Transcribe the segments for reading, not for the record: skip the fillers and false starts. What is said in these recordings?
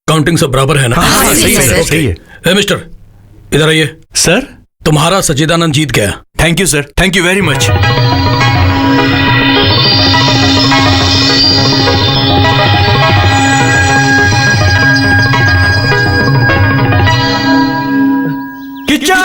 Counting सब बराबर है ना? हाँ, सही है, सही है। ए मिस्टर, इधर आइए। सर, तुम्हारा सच्चिदानंद जीत गया। Thank you sir, thank you very much. Kichcha!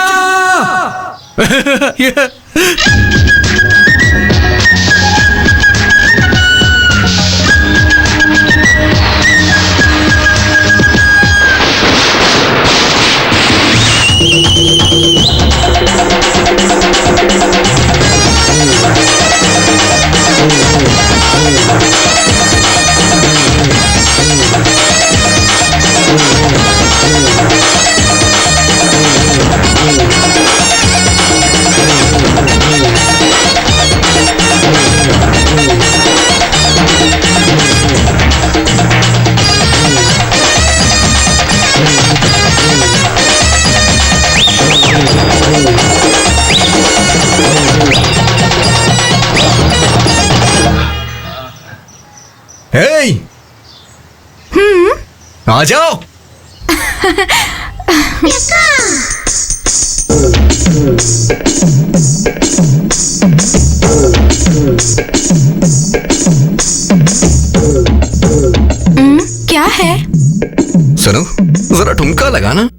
Hey! आ जाओ। क्या है? सुनो, जरा ठुमका लगाना।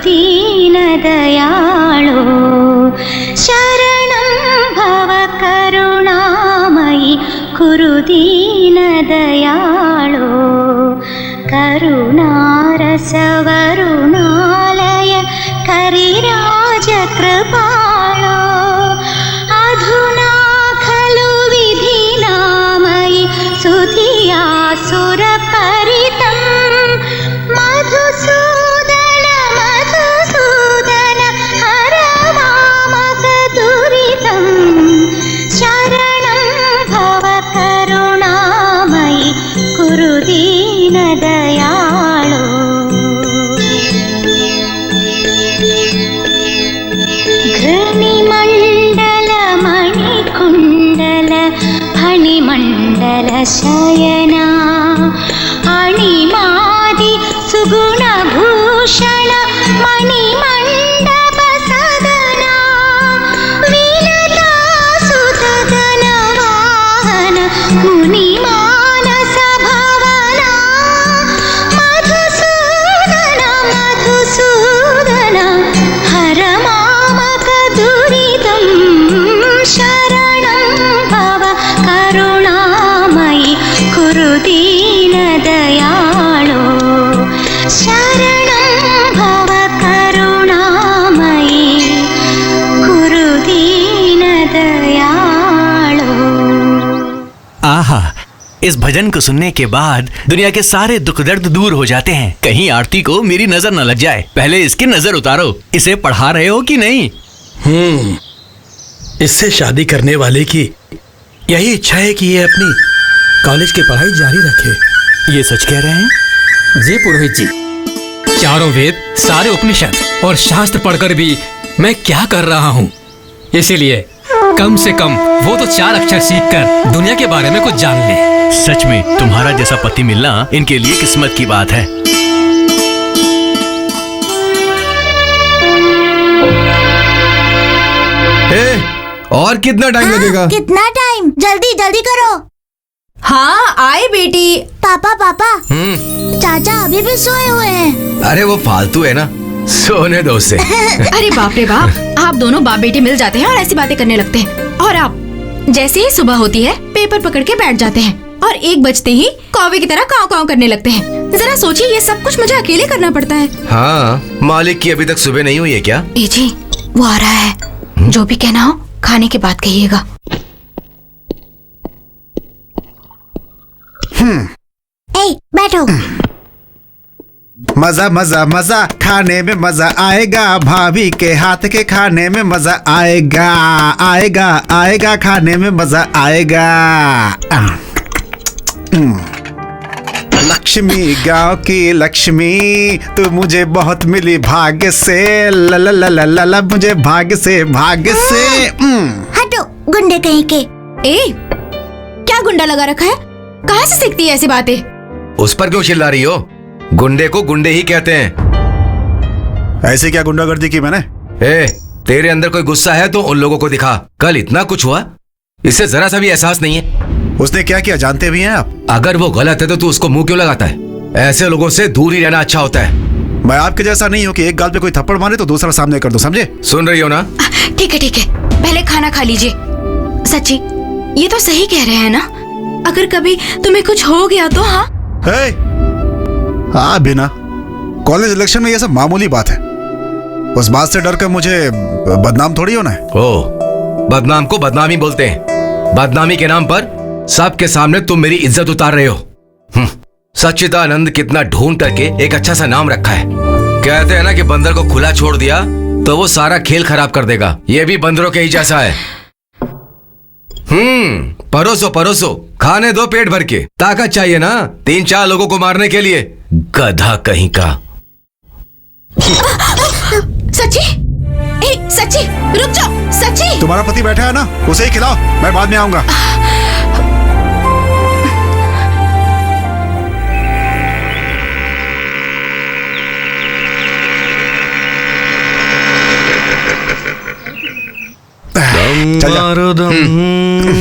दीनदयाळो शरणं भव करुणामयि कुरु दीनदयाळो करुणारसवरुणालय करिराजकृपाळो अधुना खलु विधिनामयि सुधिया सुरपरितं मधुसूदन मधुसूदन हर मामकदुरितं शरणं भव करुणामयि कुरु दीनदयाळो घृणिमण्डल मणिकुण्डल फणिमण्डल शयना अणिमादि सुगुणभूषण मणिमण्डप सदना विलता सुतगन वाहन मुनिमानस भवना मधुसूदन मधुसूदन हर मामक दुरितं शरणं भव करुणामयि कुरु दीनदयाळो शरणं भव करुणामयि कुरु दीनदयाळो। आहा, इस भजन को सुनने के बाद दुनिया के सारे दुख दर्द दूर हो जाते हैं। कहीं आरती को मेरी नजर न लग जाए। पहले इसकी नजर उतारो। इसे पढ़ा रहे हो कि नहीं? इससे शादी करने वाले की यही इच्छा है कि ये अपनी कॉलेज की पढ़ाई जारी रखे। ये सच कह रहे हैं? जी पुरोहित जी, चारों वेद, सारे उपनिषद और शास्त्र पढ़कर भी मैं क्या कर रहा हूँ। इसीलिए कम से कम वो तो 4 अक्षर सीखकर दुनिया के बारे में कुछ जान ले। सच में तुम्हारा जैसा पति मिलना इनके लिए किस्मत की बात है। और कितना टाइम लगेगा? कितना टाइम? जल्दी जल्दी करो। हाँ आए बेटी। पापा पापा, चाचा अभी भी सोए हुए हैं। अरे वो फालतू है ना, सोने दो उसे। अरे बाप रे बाप, आप दोनों बाप बेटे मिल जाते हैं और ऐसी बातें करने लगते हैं। और आप जैसे ही सुबह होती है पेपर पकड़ के बैठ जाते हैं और 1 बजते ही कौवे की तरह काव काव करने लगते हैं। जरा सोचिए, ये सब कुछ मुझे अकेले करना पड़ता है। हाँ, मालिक की अभी तक सुबह नहीं हुई है क्या? ए जी, वो आ रहा है। जो भी कहना हो खाने के बाद कहिएगा। ए, बैठो। मजा मजा मजा खाने में मजा आएगा, भाभी के हाथ के खाने में मजा आएगा, आएगा आएगा खाने में मजा आएगा। लक्ष्मी गांव की लक्ष्मी, तू मुझे बहुत मिली भाग्य से, ला ला ला ला ला ला, मुझे भाग्य से भाग्य से। हटो गुंडे कहीं के। ए, क्या गुंडा लगा रखा है? कहाँ से सीखती है ऐसी बातें? उस पर क्यों चिल्ला रही हो? गुंडे को गुंडे ही कहते हैं। ऐसे क्या गुंडागर्दी की मैंने? ए, तेरे अंदर कोई गुस्सा है तो उन लोगों को दिखा। कल इतना कुछ हुआ, इससे जरा सा भी एहसास नहीं है। उसने क्या किया जानते भी हैं आप? अगर वो गलत है तो तू उसको मुंह क्यों लगाता है? ऐसे लोगों से दूर ही रहना अच्छा होता है। मैं आपके जैसा नहीं हूँ कि एक गाल पे कोई थप्पड़ मारे तो दूसरा सामने कर दो, समझे? सुन रही हो ना? ठीक है, पहले खाना खा लीजिए। सच्ची, ये तो सही कह रहे हैं ना? अगर कभी तुम्हें कुछ हो गया तो? हाँ हाँ बिना कॉलेज इलेक्शन में ये सब मामूली बात है। उस बात से डर कर मुझे बदनाम थोड़ी होना है। ओ, बदनाम को बदनामी बोलते हैं। बदनामी के नाम पर सबके सामने तुम मेरी इज्जत उतार रहे हो। सच्चिदानंद कितना ढूंढ करके एक अच्छा सा नाम रखा है। कहते हैं ना कि बंदर को खुला छोड़ दिया तो वो सारा खेल खराब कर देगा। ये भी बंदरों के ही जैसा है। परोसो परोसो, खाने दो पेट भर के। ताकत चाहिए ना 3-4 लोगों को मारने के लिए। गधा कहीं का। सच्ची, सच्ची रुक जाओ। सच्ची, तुम्हारा पति बैठा है ना, उसे ही खिलाओ, मैं बाद में आऊंगा।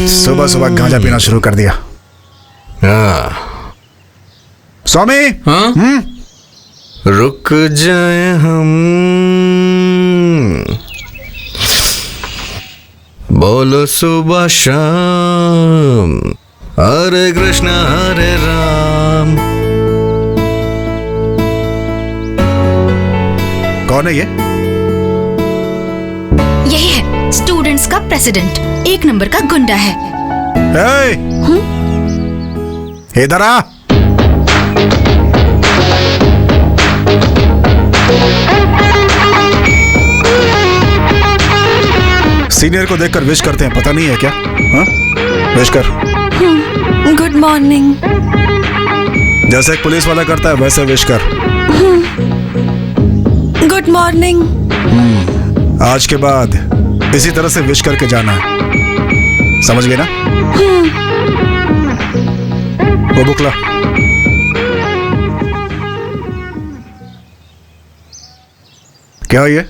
सुबह सुबह गांजा पीना शुरू कर दिया। हाँ। स्वामी। हाँ? रुक जाए हम, बोलो सुबह शाम, हरे कृष्णा हरे राम। कौन है ये? यही है स्टूडेंट्स का प्रेसिडेंट, एक नंबर का गुंडा है। इधर आ। सीनियर को देखकर विश करते हैं, पता नहीं है क्या? हाँ? विश कर। Good morning. जैसे एक पुलिस वाला करता है वैसे विश कर। Good morning. आज के बाद इसी तरह से विश करके जाना है, समझ गए ना? वो बुक ला। क्या ये?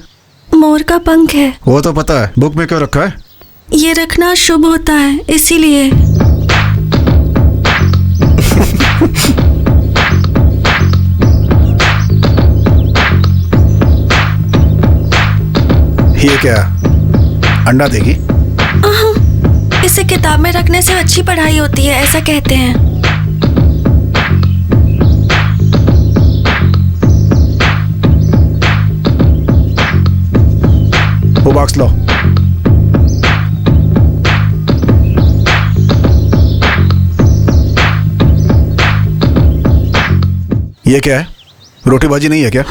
मोर का पंख है। वो तो पता है, बुक में क्यों रखा है? ये रखना शुभ होता है, इसीलिए। ये क्या, अंडा देगी? इसे किताब में रखने से अच्छी पढ़ाई होती है, ऐसा कहते हैं। वो बॉक्स लो। ये क्या है? रोटी भाजी नहीं है क्या?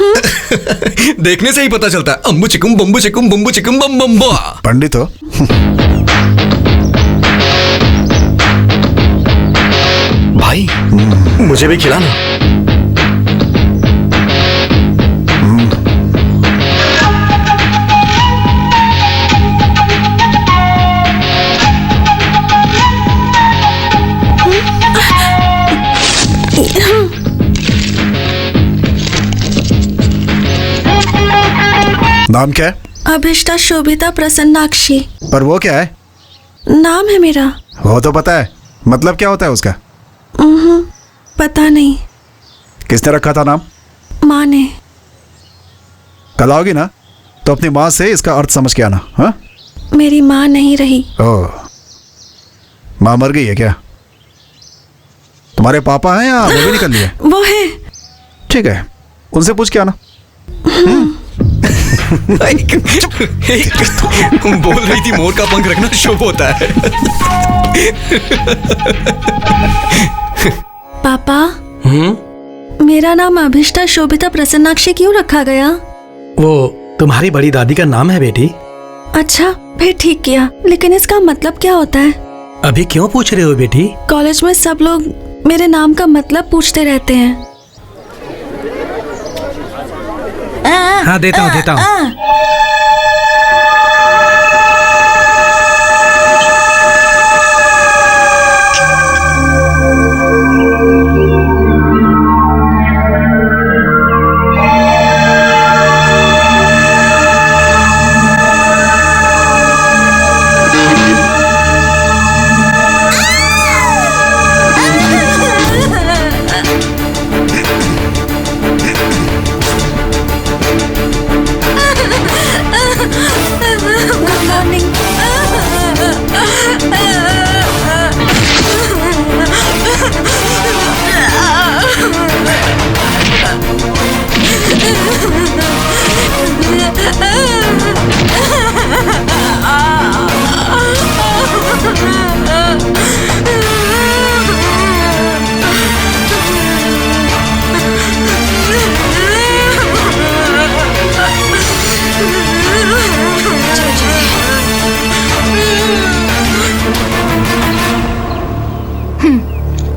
देखने से ही पता चलता है। अम्बू चिकुम बम्बू चिकुम बम्बू चिकुम बम बम्बा। पंडित हो? भाई मुझे भी खिलाना। नाम क्या है? अभिष्टा शोभिता प्रसन्नाक्षी। पर वो क्या है? नाम है मेरा। वो तो पता है, मतलब क्या होता है उसका? पता नहीं। किसने रखा था नाम? माँ ने। कल आओगी ना तो अपनी माँ से इसका अर्थ समझ के आना। हाँ? मेरी माँ नहीं रही। ओह, माँ मर गई है क्या? तुम्हारे पापा हैं या वो भी निकल लिए? वो है। ठीक है, उनसे पूछ के आना। बोल रही थी मोर का पंख रखना शुभ होता है। पापा, मेरा नाम अभिष्टा शोभिता प्रसन्नाक्षी क्यों रखा गया? वो तुम्हारी बड़ी दादी का नाम है बेटी। अच्छा, फिर ठीक किया। लेकिन इसका मतलब क्या होता है? अभी क्यों पूछ रहे हो बेटी? कॉलेज में सब लोग मेरे नाम का मतलब पूछते रहते हैं। हाँ, देता हूँ।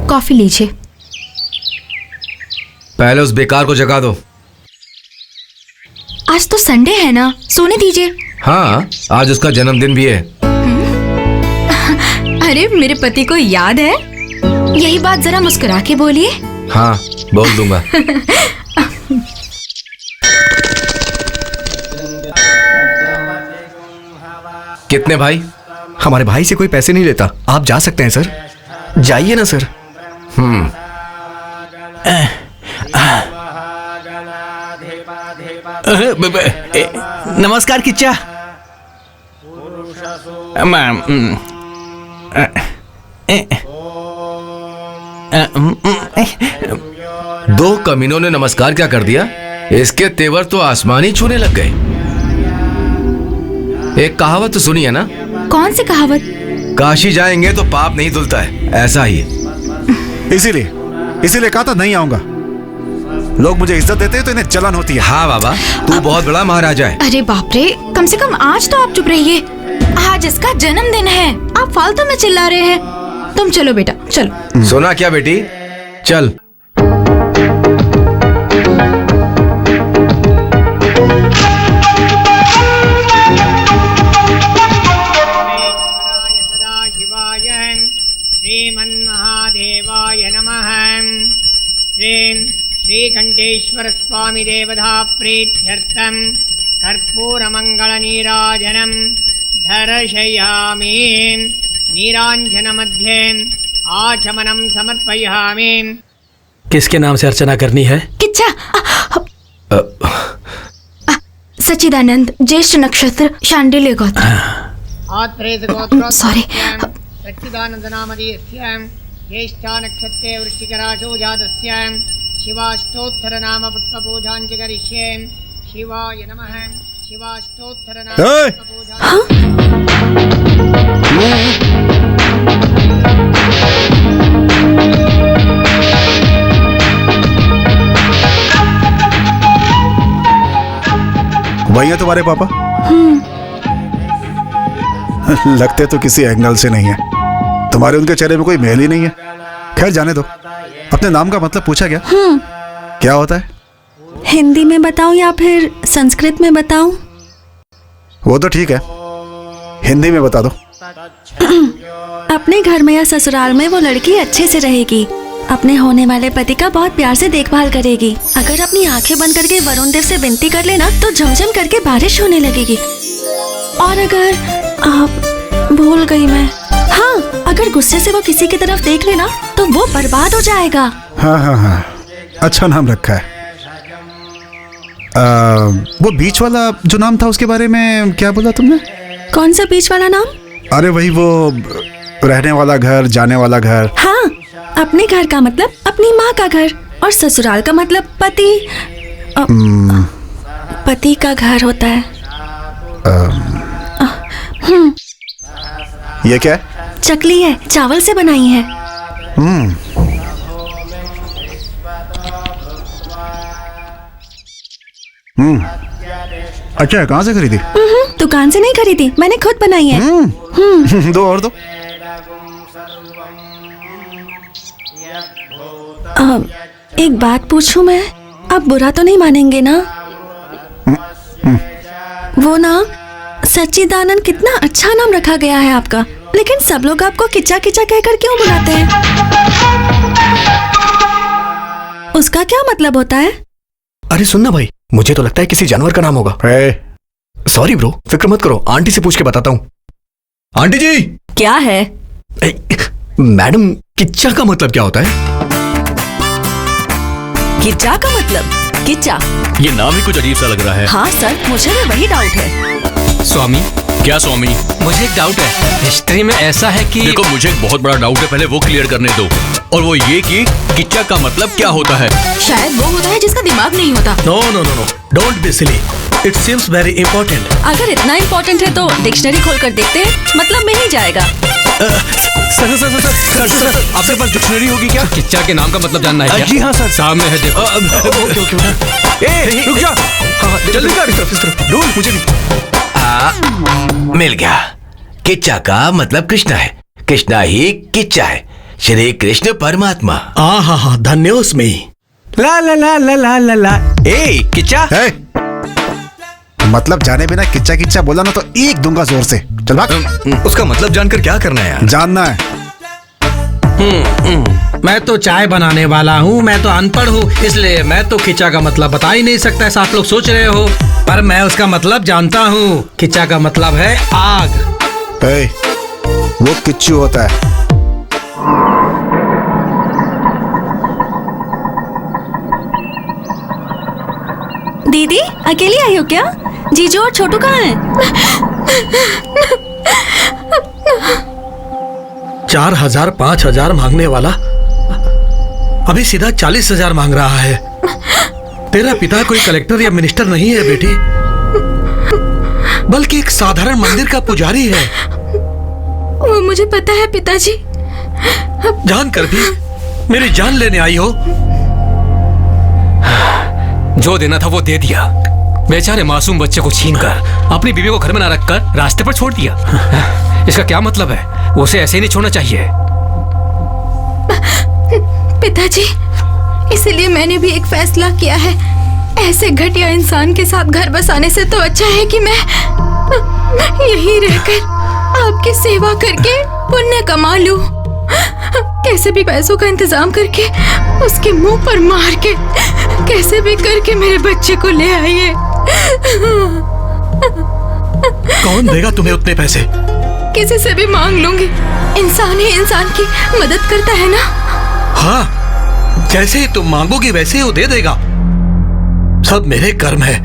कॉफी लीजिए। पहले उस बेकार को जगा दो। आज तो संडे है ना, सोने दीजिए। हाँ, आज उसका जन्मदिन भी है। अरे मेरे पति को याद है? यही बात जरा मुस्कुरा के बोलिए। हाँ, बोल दूंगा। कितने भाई? हमारे भाई से कोई पैसे नहीं लेता, आप जा सकते हैं सर। जाइए ना सर। नमस्कार किच्चा। दो कमीनों ने नमस्कार क्या कर दिया? इसके तेवर तो आसमान ही छूने लग गए। एक कहावत तो सुनी है ना? कौन सी कहावत? काशी जाएंगे तो पाप नहीं धुलता है, ऐसा ही है। इसीलिए कहा था नहीं आऊंगा। लोग मुझे इज्जत देते हैं तो इन्हें जलन होती है। हाँ बाबा, तू बहुत बड़ा महाराजा है। अरे बाप रे, कम से कम आज तो आप चुप रहिए। आज इसका जन्मदिन है, आप फालतू में चिल्ला रहे हैं। तुम चलो बेटा, चलो। सुना क्या बेटी? चल। श्रीमन्महादेवाय नमः। श्रीं श्रीकंठेश्वर स्वामी देवता प्रीत्यर्थं कर्पूरमंगलनीराजनं दर्शयामि। नीरांजन मध्ये आचमनं समर्पयामि। किसके नाम से अर्चना करनी है? किच्चा। सच्चिदानंद, ज्येष्ठ नक्षत्र, शांडिल्य गोत्र। सॉरी। सच्चिदानंद नामधेयस्य ज्येष्ठा नक्षत्रे वृश्चिकराशौ जातस्य शिवाष्टोत्तर नाम पुष्पपूजां च करिष्ये। शिवाय नमः। शिवाष्टोत्तर नाम पुष्पपूजां। वही है तुम्हारे पापा? लगते तो किसी एंगल से नहीं है। तुम्हारे उनके चेहरे में कोई मेल ही नहीं है। खैर जाने दो। अपने नाम का मतलब पूछा क्या? क्या होता है? हिंदी में बताऊं या फिर संस्कृत में बताऊं? वो तो ठीक है, हिंदी में बता दो। अपने घर में या ससुराल में वो लड़की अच्छे से रहेगी, अपने होने वाले पति का बहुत प्यार से देखभाल करेगी। अगर अपनी आंखें बंद करके वरुण देव से विनती कर लेना तो झमझम करके बारिश होने लगेगी। और अगर आप भूल गई मैं, हाँ, अगर गुस्से से वो किसी की तरफ देख लेना तो वो बर्बाद हो जाएगा। हाँ हाँ हाँ, अच्छा नाम रखा है। वो बीच वाला जो नाम था उसके बारे में क्या बोला तुमने? कौन सा बीच वाला नाम? अरे वही वो रहने वाला घर, जाने वाला घर। हाँ, अपने घर का मतलब अपनी माँ का घर और ससुराल का मतलब पति पति का घर होता है। ये क्या है? चकली है, चावल से बनाई है। अच्छा, कहाँ से खरीदी? दुकान से नहीं खरीदी, मैंने खुद बनाई है। दो और दो। एक बात पूछूं मैं? आप बुरा तो नहीं मानेंगे ना? वो ना सच्चिदानंद, कितना अच्छा नाम रखा गया है आपका, लेकिन सब लोग आपको किच्चा किच्चा कहकर क्यों बुलाते हैं? उसका क्या मतलब होता है? अरे सुनना भाई, मुझे तो लगता है किसी जानवर का नाम होगा। सॉरी ब्रो, फिक्र मत करो, आंटी से पूछ के बताता हूँ। आंटी जी। क्या है? मैडम, किच्चा का मतलब क्या होता है? किच्चा का मतलब? किच्चा, ये नाम ही कुछ अजीब सा लग रहा है। हाँ सर, मुझे भी वही डाउट है। स्वामी, क्या स्वामी? मुझे एक डाउट है। हिस्ट्री में ऐसा है कि देखो, मुझे एक बहुत बड़ा डाउट है, पहले वो क्लियर करने दो। और वो ये कि किच्चा का मतलब क्या होता है? शायद वो होता है जिसका दिमाग नहीं होता। No no no no, don't be silly, it seems very important. अगर इतना इम्पोर्टेंट है तो डिक्शनरी खोल कर देखते हैं, मतलब में ही जाएगा। सर, आपके पास डिक्शनरी होगी क्या? किच्चा के नाम का मतलब जानना है क्या? जी हाँ सर, सामने है, देखो। रुक जा, जल्दी कर, इस तरफ ढूंढ, मुझे भी। मिल गया। किच्चा का मतलब कृष्णा है, कृष्णा ही किच्चा है, श्री कृष्ण परमात्मा। हाँ, धन्योस्मी। ला ला ला ला ला ला ला। ए किच्चा, मतलब जाने बिना किच्चा किच्चा बोला ना तो एक दूंगा जोर से। चल भाग। उसका मतलब जानकर क्या करना है यार? जानना है। मैं तो चाय बनाने वाला हूँ, मैं तो अनपढ़ हूँ, इसलिए मैं तो किच्चा का मतलब बता ही नहीं सकता, ऐसा आप लोग सोच रहे हो, पर मैं उसका मतलब जानता हूँ। किच्चा का मतलब है आग। वो किच्चू होता है। दीदी अकेली आई हो क्या? जीजू और छोटू कहाँ हैं? 4,000 5,000 मांगने वाला अभी सीधा 40,000 मांग रहा है। तेरा पिता कोई कलेक्टर या मिनिस्टर नहीं है बेटी, बल्कि एक साधारण मंदिर का पुजारी है। वो मुझे पता है पिताजी। जानकर भी मेरी जान लेने आई हो। जो देना था वो दे दिया। बेचारे मासूम बच्चे को छीनकर अपनी बीवी को घर में ना रखकर रास्ते पर छोड़ दिया। इसका क्या मतलब है? उसे ऐसे ही नहीं छोड़ना चाहिए। पिताजी, इसलिए मैंने भी एक फैसला किया है। ऐसे घटिया इंसान के साथ घर बसाने से तो अच्छा है कि मैं यहीं रहकर आपकी सेवा करके पुण्य कमा लूं। कैसे भी पैसों का इंतजाम करके उसके मुंह पर मार के कैसे भी करके मेरे बच्चे को ले आइए। कौन देगा तुम्हें उतने पैसे? किसी से भी मांग लूंगी। इंसान ही इंसान की मदद करता है ना। हाँ, जैसे ही तुम मांगोगी वैसे ही वो दे देगा। सब मेरे कर्म है।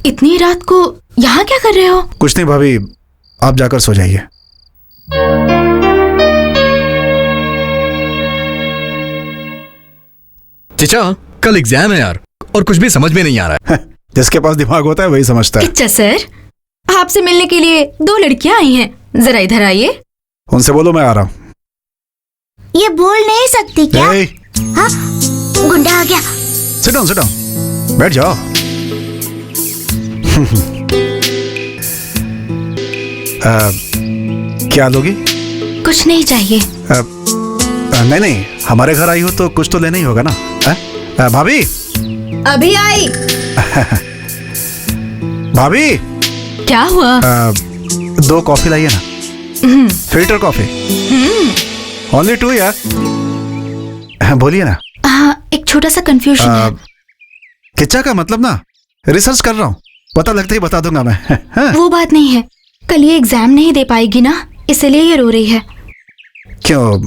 इतनी रात को यहाँ क्या कर रहे हो? कुछ नहीं भाभी, आप जाकर सो जाइए। चचा, कल एग्जाम है यार, और कुछ भी समझ में नहीं आ रहा है। जिसके पास दिमाग होता है वही समझता है। अच्छा सर, आपसे मिलने के लिए 2 लड़कियां आई हैं, जरा इधर आइए। उनसे बोलो मैं आ रहा हूँ। ये बोल नहीं सकती क्या? हाँ, गुंडा आ गया। सिट डाउन, बैठ जाओ। क्या लोगी? कुछ नहीं चाहिए। नहीं, हमारे घर आई हो तो कुछ तो लेना ही होगा ना। भाभी अभी आई। भाभी क्या हुआ? 2 कॉफी लाइए ना, फिल्टर कॉफी। ओनली 2 यार। बोलिए ना। हाँ, एक छोटा सा कंफ्यूजन है। किच्चा का मतलब ना, रिसर्च कर रहा हूँ, पता लगता ही बता दूंगा मैं। वो बात नहीं है, कल ये एग्जाम नहीं दे पाएगी ना, इसलिए ये रो रही है। क्यों,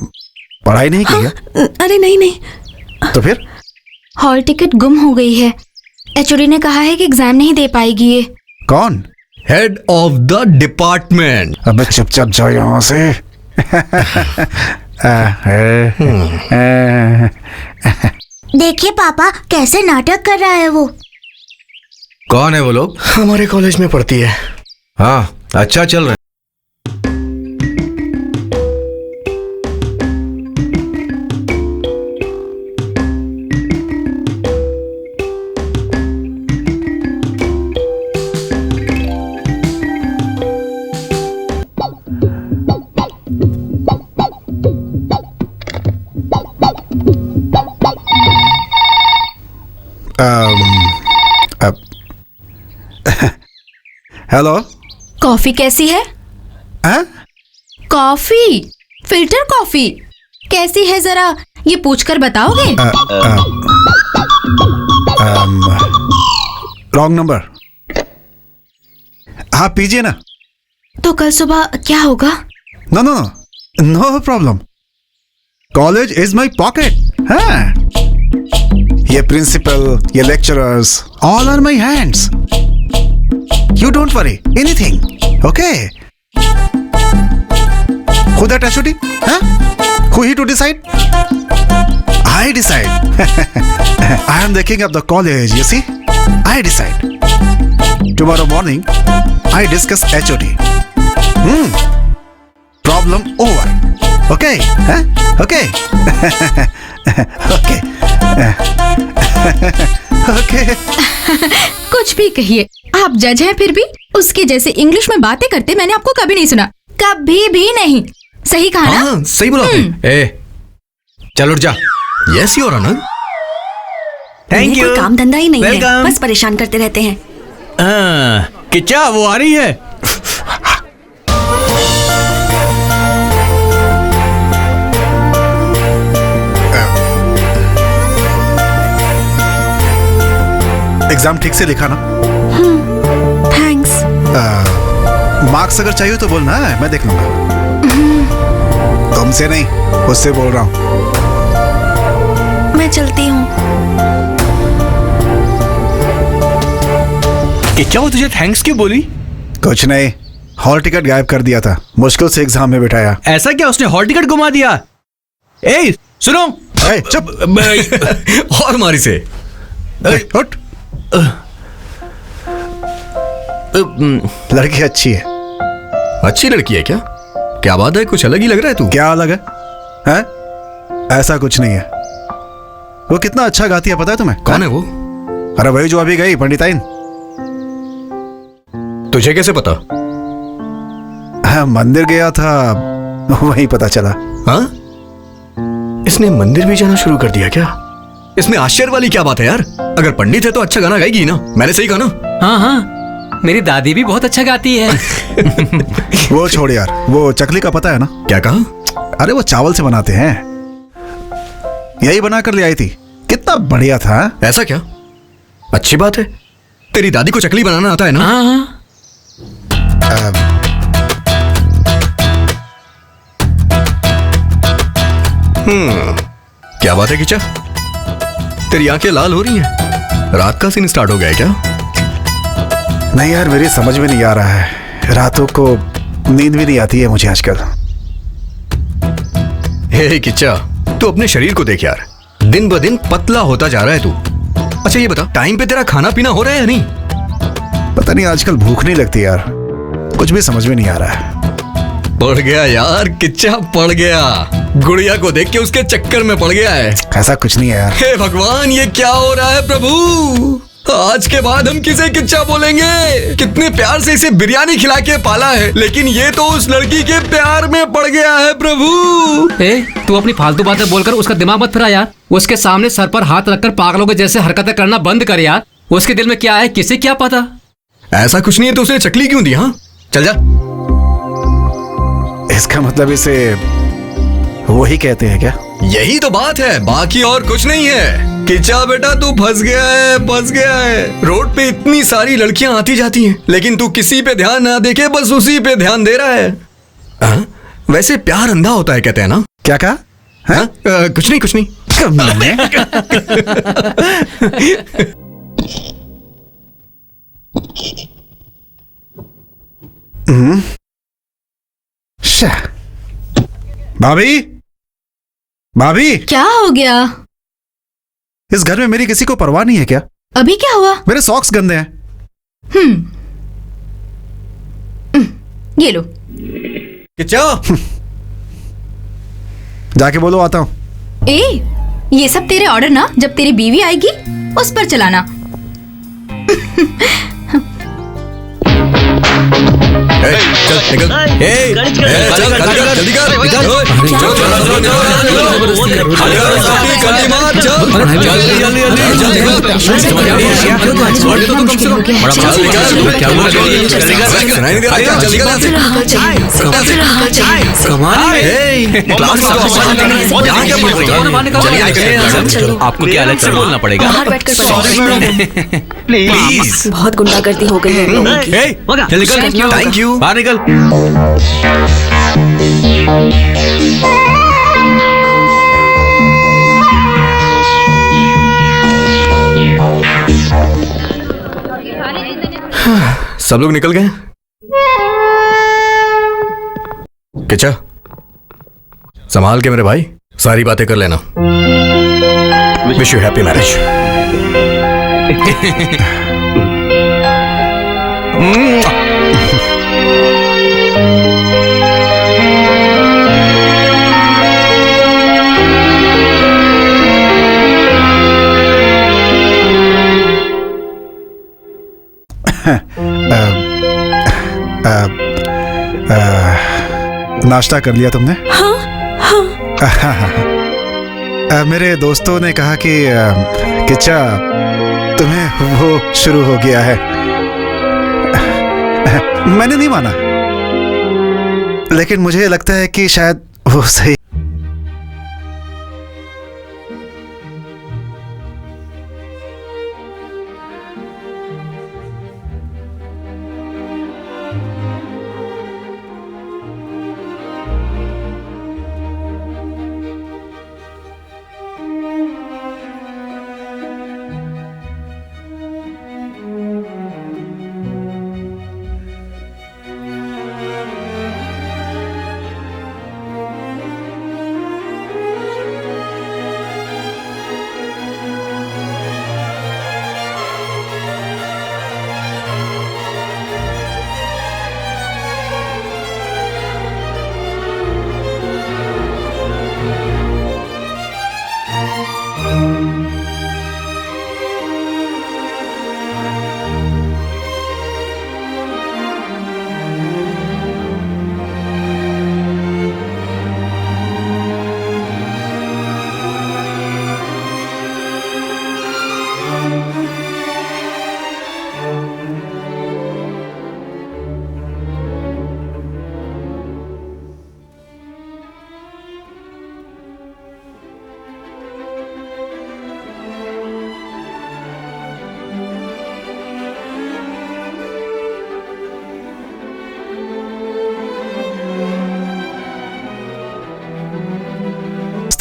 पढ़ाई नहीं की क्या? अरे नहीं। तो फिर? हॉल टिकट गुम हो गई है। एचओडी ने कहा है कि एग्जाम नहीं दे पाएगी ये। कौन? Head of the department. अबे चुपचाप जाओ यहाँ से। देखिए पापा कैसे नाटक कर रहा है वो। कौन है वो लोग? हमारे कॉलेज में पढ़ती है। हाँ, अच्छा चल रहा है। हेलो, कॉफी कैसी है? कॉफी, फिल्टर कॉफी कैसी है जरा ये पूछकर बताओगे? Wrong number. आप पीजिए ना। तो कल सुबह क्या होगा? No no no, no problem. College is my pocket. हाँ, ये प्रिंसिपल, ये lecturers, all are my hands. You don't worry anything, okay? Who that HOD? Huh? Who he to decide? I decide. I am the king of the college, you see? I decide. Tomorrow morning, I discuss HOD. Problem over. Okay? Huh? Okay? Okay. Okay. कुछ भी कहिए, आप जज हैं फिर भी उसके जैसे इंग्लिश में बातें करते मैंने आपको कभी नहीं सुना, कभी भी नहीं। सही कहा ना? हाँ, सही बोला आपने। ए, चल उठ जा। Yes your honour. Thank you. कोई काम धंधा ही नहीं है, Welcome. बस परेशान करते रहते हैं। किच्चा वो आ रही है। एग्जाम ठीक से लिखा ना? थैंक्स। मार्क्स अगर चाहिए तो बोलना, मैं देख लूंगा। तुमसे नहीं, उससे बोल रहा हूँ। मैं चलती हूँ। किच्चा वो तुझे थैंक्स क्यों बोली? कुछ नहीं, हॉल टिकट गायब कर दिया था, मुश्किल से एग्जाम में बिठाया। ऐसा क्या, उसने हॉल टिकट घुमा दिया? ए सुनो। ए, चुप। और मारी से। उठ। लड़की अच्छी है। अच्छी लड़की है क्या? क्या बात है, कुछ अलग ही लग रहा है तू। क्या अलग है? हैं? ऐसा कुछ नहीं है। वो कितना अच्छा गाती है पता है तुम्हें? कौन है वो? अरे वही जो अभी गई, पंडिताइन। तुझे कैसे पता? हाँ, मंदिर गया था, वहीं पता चला। हाँ? इसने मंदिर भी जाना शुरू कर दिया क्या? इसमें आश्चर्य वाली क्या बात है यार? अगर पंडित है तो अच्छा गाना गाएगी ना। मैंने सही कहा ना? हाँ हाँ, मेरी दादी भी बहुत अच्छा गाती है। वो छोड़ यार, वो चकली का पता है ना? क्या कहा? अरे वो चावल से बनाते हैं, यही बना कर ले आई थी, कितना बढ़िया था। ऐसा क्या? अच्छी बात है। तेरी दादी को चकली बनाना आता है ना? हाँ हाँ। क्या बात है किचा? तेरी आंखें लाल हो रही हैं। रात का सीन स्टार्ट हो गया है क्या? नहीं यार, मेरी समझ में नहीं आ रहा है, रातों को नींद भी नहीं आती है मुझे आजकल। हे किच्चा, तू अपने शरीर को देख यार, दिन ब दिन पतला होता जा रहा है तू। अच्छा ये बता, टाइम पे तेरा खाना पीना हो रहा है या नहीं? पता नहीं आजकल भूख नहीं लगती यार, कुछ भी समझ में नहीं आ रहा है। पड़ गया यार किच्चा, पड़ गया। गुड़िया को देख के उसके चक्कर में पड़ गया है। ऐसा कुछ नहीं है यार। हे भगवान, ये क्या हो रहा है प्रभु? आज के बाद हम किसे किच्चा बोलेंगे? कितने प्यार से इसे बिरयानी खिला के पाला है, लेकिन ये तो उस लड़की के प्यार में पड़ गया है प्रभु। ए, तू अपनी फालतू बातें बोलकर उसका दिमाग मत फिरा यार। उसके सामने सर पर हाथ रखकर पागलों के जैसे हरकतें करना बंद कर यार। उसके दिल में क्या है किसे क्या पता। ऐसा कुछ नहीं है तो उसने चकली क्यों दी? हाँ चल जा। इसका मतलब इसे वही कहते हैं क्या? यही तो बात है, बाकी और कुछ नहीं है। किच्चा बेटा तू फंस गया है, फंस गया है। रोड पे इतनी सारी लड़कियां आती जाती हैं, लेकिन तू किसी पे ध्यान ना देके बस उसी पे ध्यान दे रहा है। हाँ? वैसे प्यार अंधा होता है कहते हैं ना? क्या कहा? हाँ? कुछ नहीं, कुछ नहीं। भाभी, भाभी, क्या हो गया? इस घर में मेरी किसी को परवाह नहीं है क्या? अभी क्या हुआ? मेरे सॉक्स गंदे हैं। ये लो। किच्चा, जाके बोलो आता हूँ। ए, ये सब तेरे ऑर्डर ना, जब तेरी बीवी आएगी उस पर चलाना। चल निकल। जल्दी कर। आपको क्या अलग से बोलना पड़ेगा? बाहर बैठकर पढ़ाई। प्लीज। बहुत गुंडागर्दी हो गई है लोगों की। Thank you. बाहर निकल। सब लोग निकल गए? किचा, संभाल के मेरे भाई, सारी बातें कर लेना। Wish you happy marriage. नाश्ता कर लिया तुमने? मेरे दोस्तों ने कहा कि किच्चा तुम्हें वो शुरू हो गया है। मैंने नहीं माना, लेकिन मुझे लगता है कि शायद वो सही।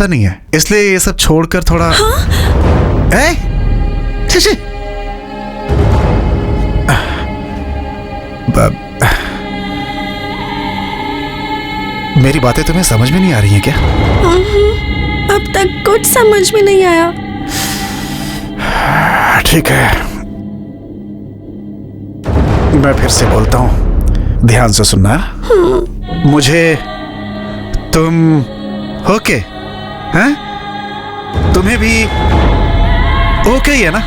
नहीं है, इसलिए ये सब छोड़कर थोड़ा मेरी बातें तुम्हें समझ में नहीं आ रही हैं क्या? अब तक कुछ समझ में नहीं आया। ठीक है, मैं फिर से बोलता हूं, ध्यान से सुनना। मुझे तुम ओके हैं? तुम्हें भी ओके ही है ना?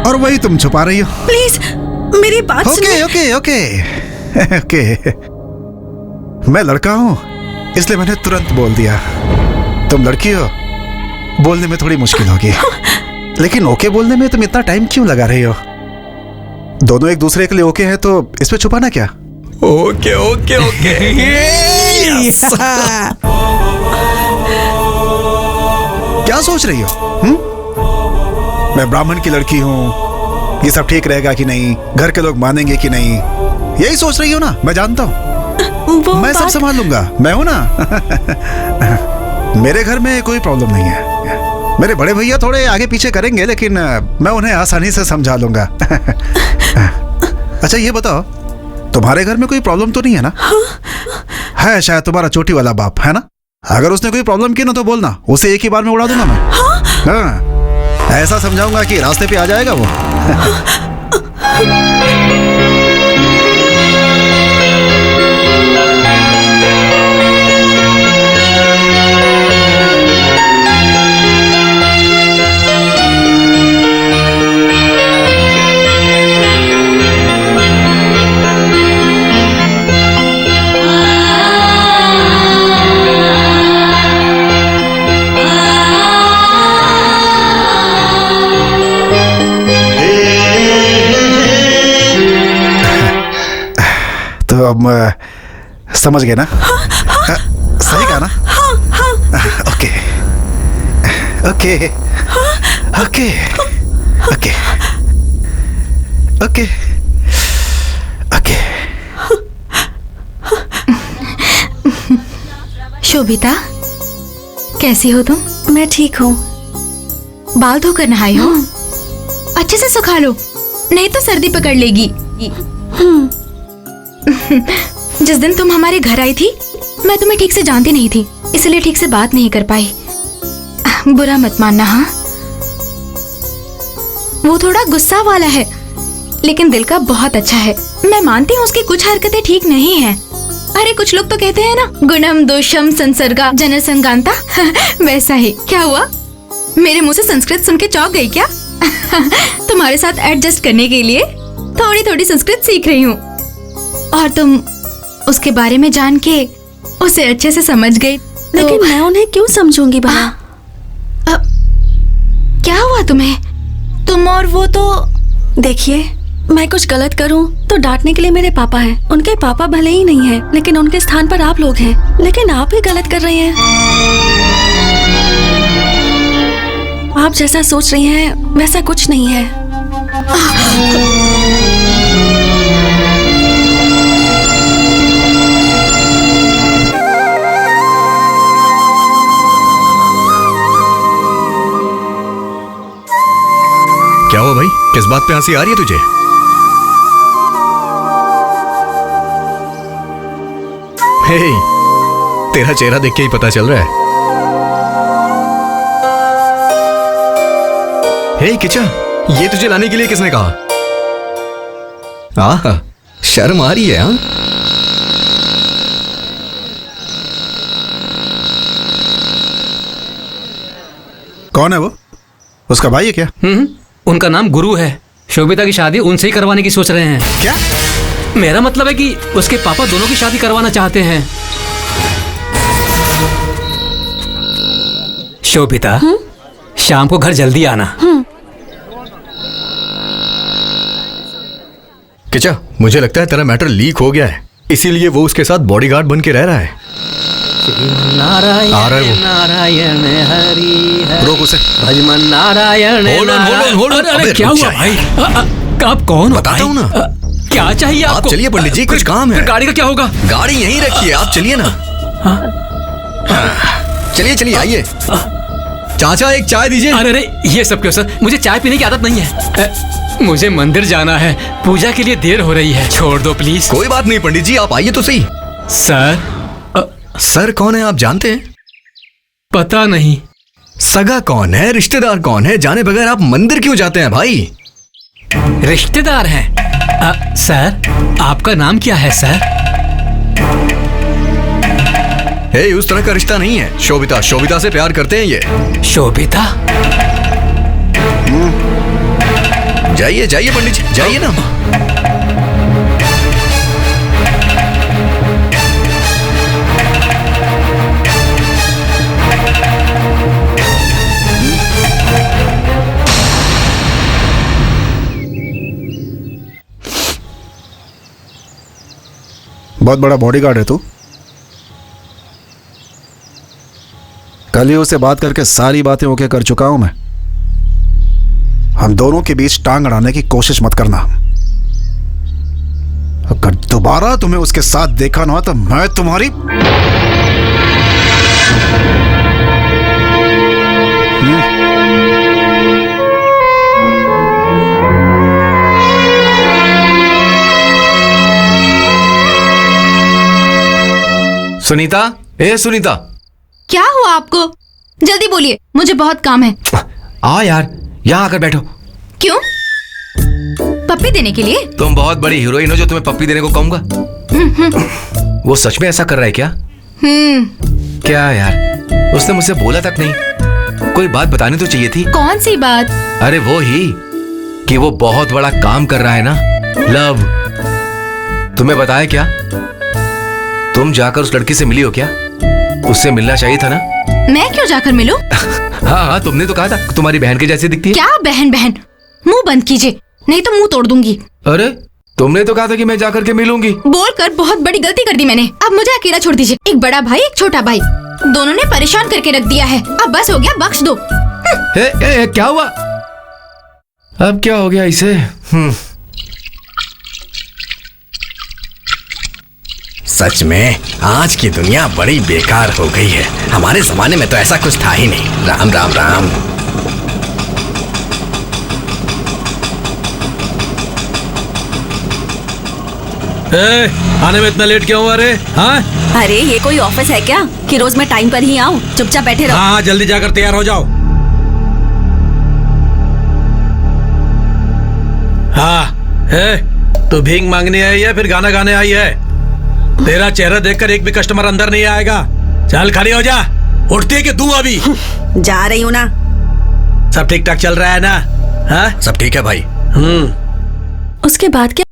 और वही तुम छुपा रही हो। प्लीज मेरी बात सुनिए। ओके ओके ओके मैं लड़का हूं, इसलिए मैंने तुरंत बोल दिया। तुम लड़की हो, बोलने में थोड़ी मुश्किल होगी। लेकिन ओके बोलने में तुम इतना टाइम क्यों लगा रही हो? दोनों एक दूसरे के लिए ओके है, तो इसमें छुपाना क्या? Okay okay okay. क्या सोच रही हो? मैं ब्राह्मण की लड़की हूं, ये सब ठीक रहेगा कि नहीं, घर के लोग मानेंगे कि नहीं, यही सोच रही हो ना? मैं जानता हूं, मैं सब संभाल लूंगा, मैं हूं ना। मेरे घर में कोई प्रॉब्लम नहीं है। मेरे बड़े भैया थोड़े आगे पीछे करेंगे, लेकिन मैं उन्हें आसानी से समझा लूंगा। अच्छा ये बताओ, तुम्हारे घर में कोई प्रॉब्लम तो नहीं है ना? है शायद तुम्हारा चोटी वाला बाप, है ना? अगर उसने कोई प्रॉब्लम की ना तो बोलना, उसे एक ही बार में उड़ा दूंगा मैं। हाँ, ऐसा समझाऊंगा कि रास्ते पे आ जाएगा वो। समझ गए ना? सही कहा ना? Okay okay okay okay okay okay. Shobhita, कैसी हो तुम? मैं ठीक हूँ। बाल धोकर नहाई हो? अच्छे से सुखा लो, नहीं तो सर्दी पकड़ लेगी। जिस दिन तुम हमारे घर आई थी, मैं तुम्हें ठीक से जानती नहीं थी, इसलिए ठीक से बात नहीं कर पाई। बुरा मत मानना। हाँ, वो थोड़ा गुस्सा वाला है, लेकिन दिल का बहुत अच्छा है। मैं मानती हूँ उसकी कुछ हरकतें ठीक नहीं हैं। अरे कुछ लोग तो कहते हैं ना, गुणम दोषम संसर्गा जनसंगांता। वैसा ही। क्या हुआ, मेरे मुंह से संस्कृत सुन के चौंक गई क्या? तुम्हारे साथ एडजस्ट करने के लिए थोड़ी थोड़ी संस्कृत सीख रही हूँ, और तुम उसके बारे में जान के उसे अच्छे से समझ गई। लेकिन मैं उन्हें क्यों समझूंगी भला? क्या हुआ तुम्हें? तुम और वो तो... देखिए, मैं कुछ गलत करूं तो डांटने के लिए मेरे पापा हैं। उनके पापा भले ही नहीं हैं, लेकिन उनके स्थान पर आप लोग हैं। लेकिन आप ही गलत कर रहे हैं। आप जैसा सोच रही हैं वैसा कुछ नहीं है। क्या हुआ भाई, किस बात पे हंसी आ रही है तुझे? हे, तेरा चेहरा देख के ही पता चल रहा है। हे किचा, ये तुझे लाने के लिए किसने कहा? आहा, शर्म आ रही है? हाँ, कौन है वो? उसका भाई है क्या? उनका नाम गुरु है। शोभिता की शादी उनसे ही करवाने की सोच रहे हैं। क्या? मेरा मतलब है कि उसके पापा दोनों की शादी करवाना चाहते हैं। शोभिता, शाम को घर जल्दी आना। किचा, मुझे लगता है तेरा मैटर लीक हो गया है, इसीलिए वो उसके साथ बॉडीगार्ड बन के रह रहा है। नारायण आ रहा है वो। नारायण हरि हरि, रोक उसे। भजमन Narayan. Hold on, hold on, hold on। अरे अबे, क्या रुक हुआ जा भाई? आप कौन हो? बताता हूँ ना। क्या चाहिए आप आपको? चलिए पंडित जी, कुछ काम है। फिर गाड़ी का क्या होगा? गाड़ी यहीं रखिए, आप चलिए ना। चलिए चलिए, आइए। चाचा, एक चाय दीजिए। अरे अरे, ये सब क्यों सर? मुझे चाय पीने की आदत नहीं है। मुझे मंदिर जाना है, पूजा के लिए देर हो रही है। छोड़ दो प्लीज। कोई बात नहीं पंडित जी, आप आइए तो सही। सर, सर कौन है आप जानते हैं? पता नहीं। सगा कौन है, रिश्तेदार कौन है, जाने बगैर आप मंदिर क्यों जाते हैं भाई? रिश्तेदार हैं। सर, आपका नाम क्या है सर? हे, उस तरह का रिश्ता नहीं है। शोभिता, शोभिता से प्यार करते हैं ये। शोभिता? जाइए जाइए पंडित जी, जाइए ना। बहुत बड़ा बॉडीगार्ड है तू। कल ही उससे बात करके सारी बातें ओके कर चुका हूं मैं। हम दोनों के बीच टांग अड़ाने की कोशिश मत करना। अगर दोबारा तुम्हें उसके साथ देखा ना तो मैं तुम्हारी... सुनीता, ए सुनीता। क्या हुआ आपको? जल्दी बोलिए, मुझे बहुत काम है। आ यार, यहाँ आकर बैठो। क्यों? पप्पी देने के लिए? तुम बहुत बड़ी हीरोइन हो जो तुम्हें पप्पी देने को कहूंगा। वो सच में ऐसा कर रहा है क्या? क्या यार, उसने मुझसे बोला तक नहीं। कोई बात बतानी तो चाहिए थी। कौन सी बात? अरे वो ही कि वो बहुत बड़ा काम कर रहा है ना, लव। तुम्हें बताया क्या? तुम जाकर उस लड़की से मिली हो क्या? उससे मिलना चाहिए था ना। मैं क्यों जाकर मिलूं? हाँ हाँ, तुमने तो कहा था तुम्हारी बहन के जैसी दिखती है। क्या बहन बहन? मुंह बंद कीजिए, नहीं तो मुंह तोड़ दूंगी। अरे तुमने तो कहा था कि मैं जाकर के मिलूंगी। बोलकर बहुत बड़ी गलती कर दी मैंने। अब मुझे अकेला छोड़ दीजिए। एक बड़ा भाई एक छोटा भाई, दोनों ने परेशान करके रख दिया है। अब बस हो गया, बख्श दो। क्या हुआ? अब क्या हो गया इसे? सच में आज की दुनिया बड़ी बेकार हो गई है। हमारे जमाने में तो ऐसा कुछ था ही नहीं। राम राम राम। आने में इतना लेट क्यों हुआ रे? हाँ अरे ये कोई ऑफिस है क्या कि रोज मैं टाइम पर ही आऊँ? चुपचाप बैठे रहो। हाँ, जल्दी जाकर तैयार हो जाओ। हाँ, तो भीख मांगने आई है फिर गाना गाने आई है? तेरा चेहरा देखकर एक भी कस्टमर अंदर नहीं आएगा। चल खड़ी हो जा। उठती है कि तू अभी? जा रही हूँ ना। सब ठीक ठाक चल रहा है ना? हाँ सब ठीक है भाई। उसके बाद क्या?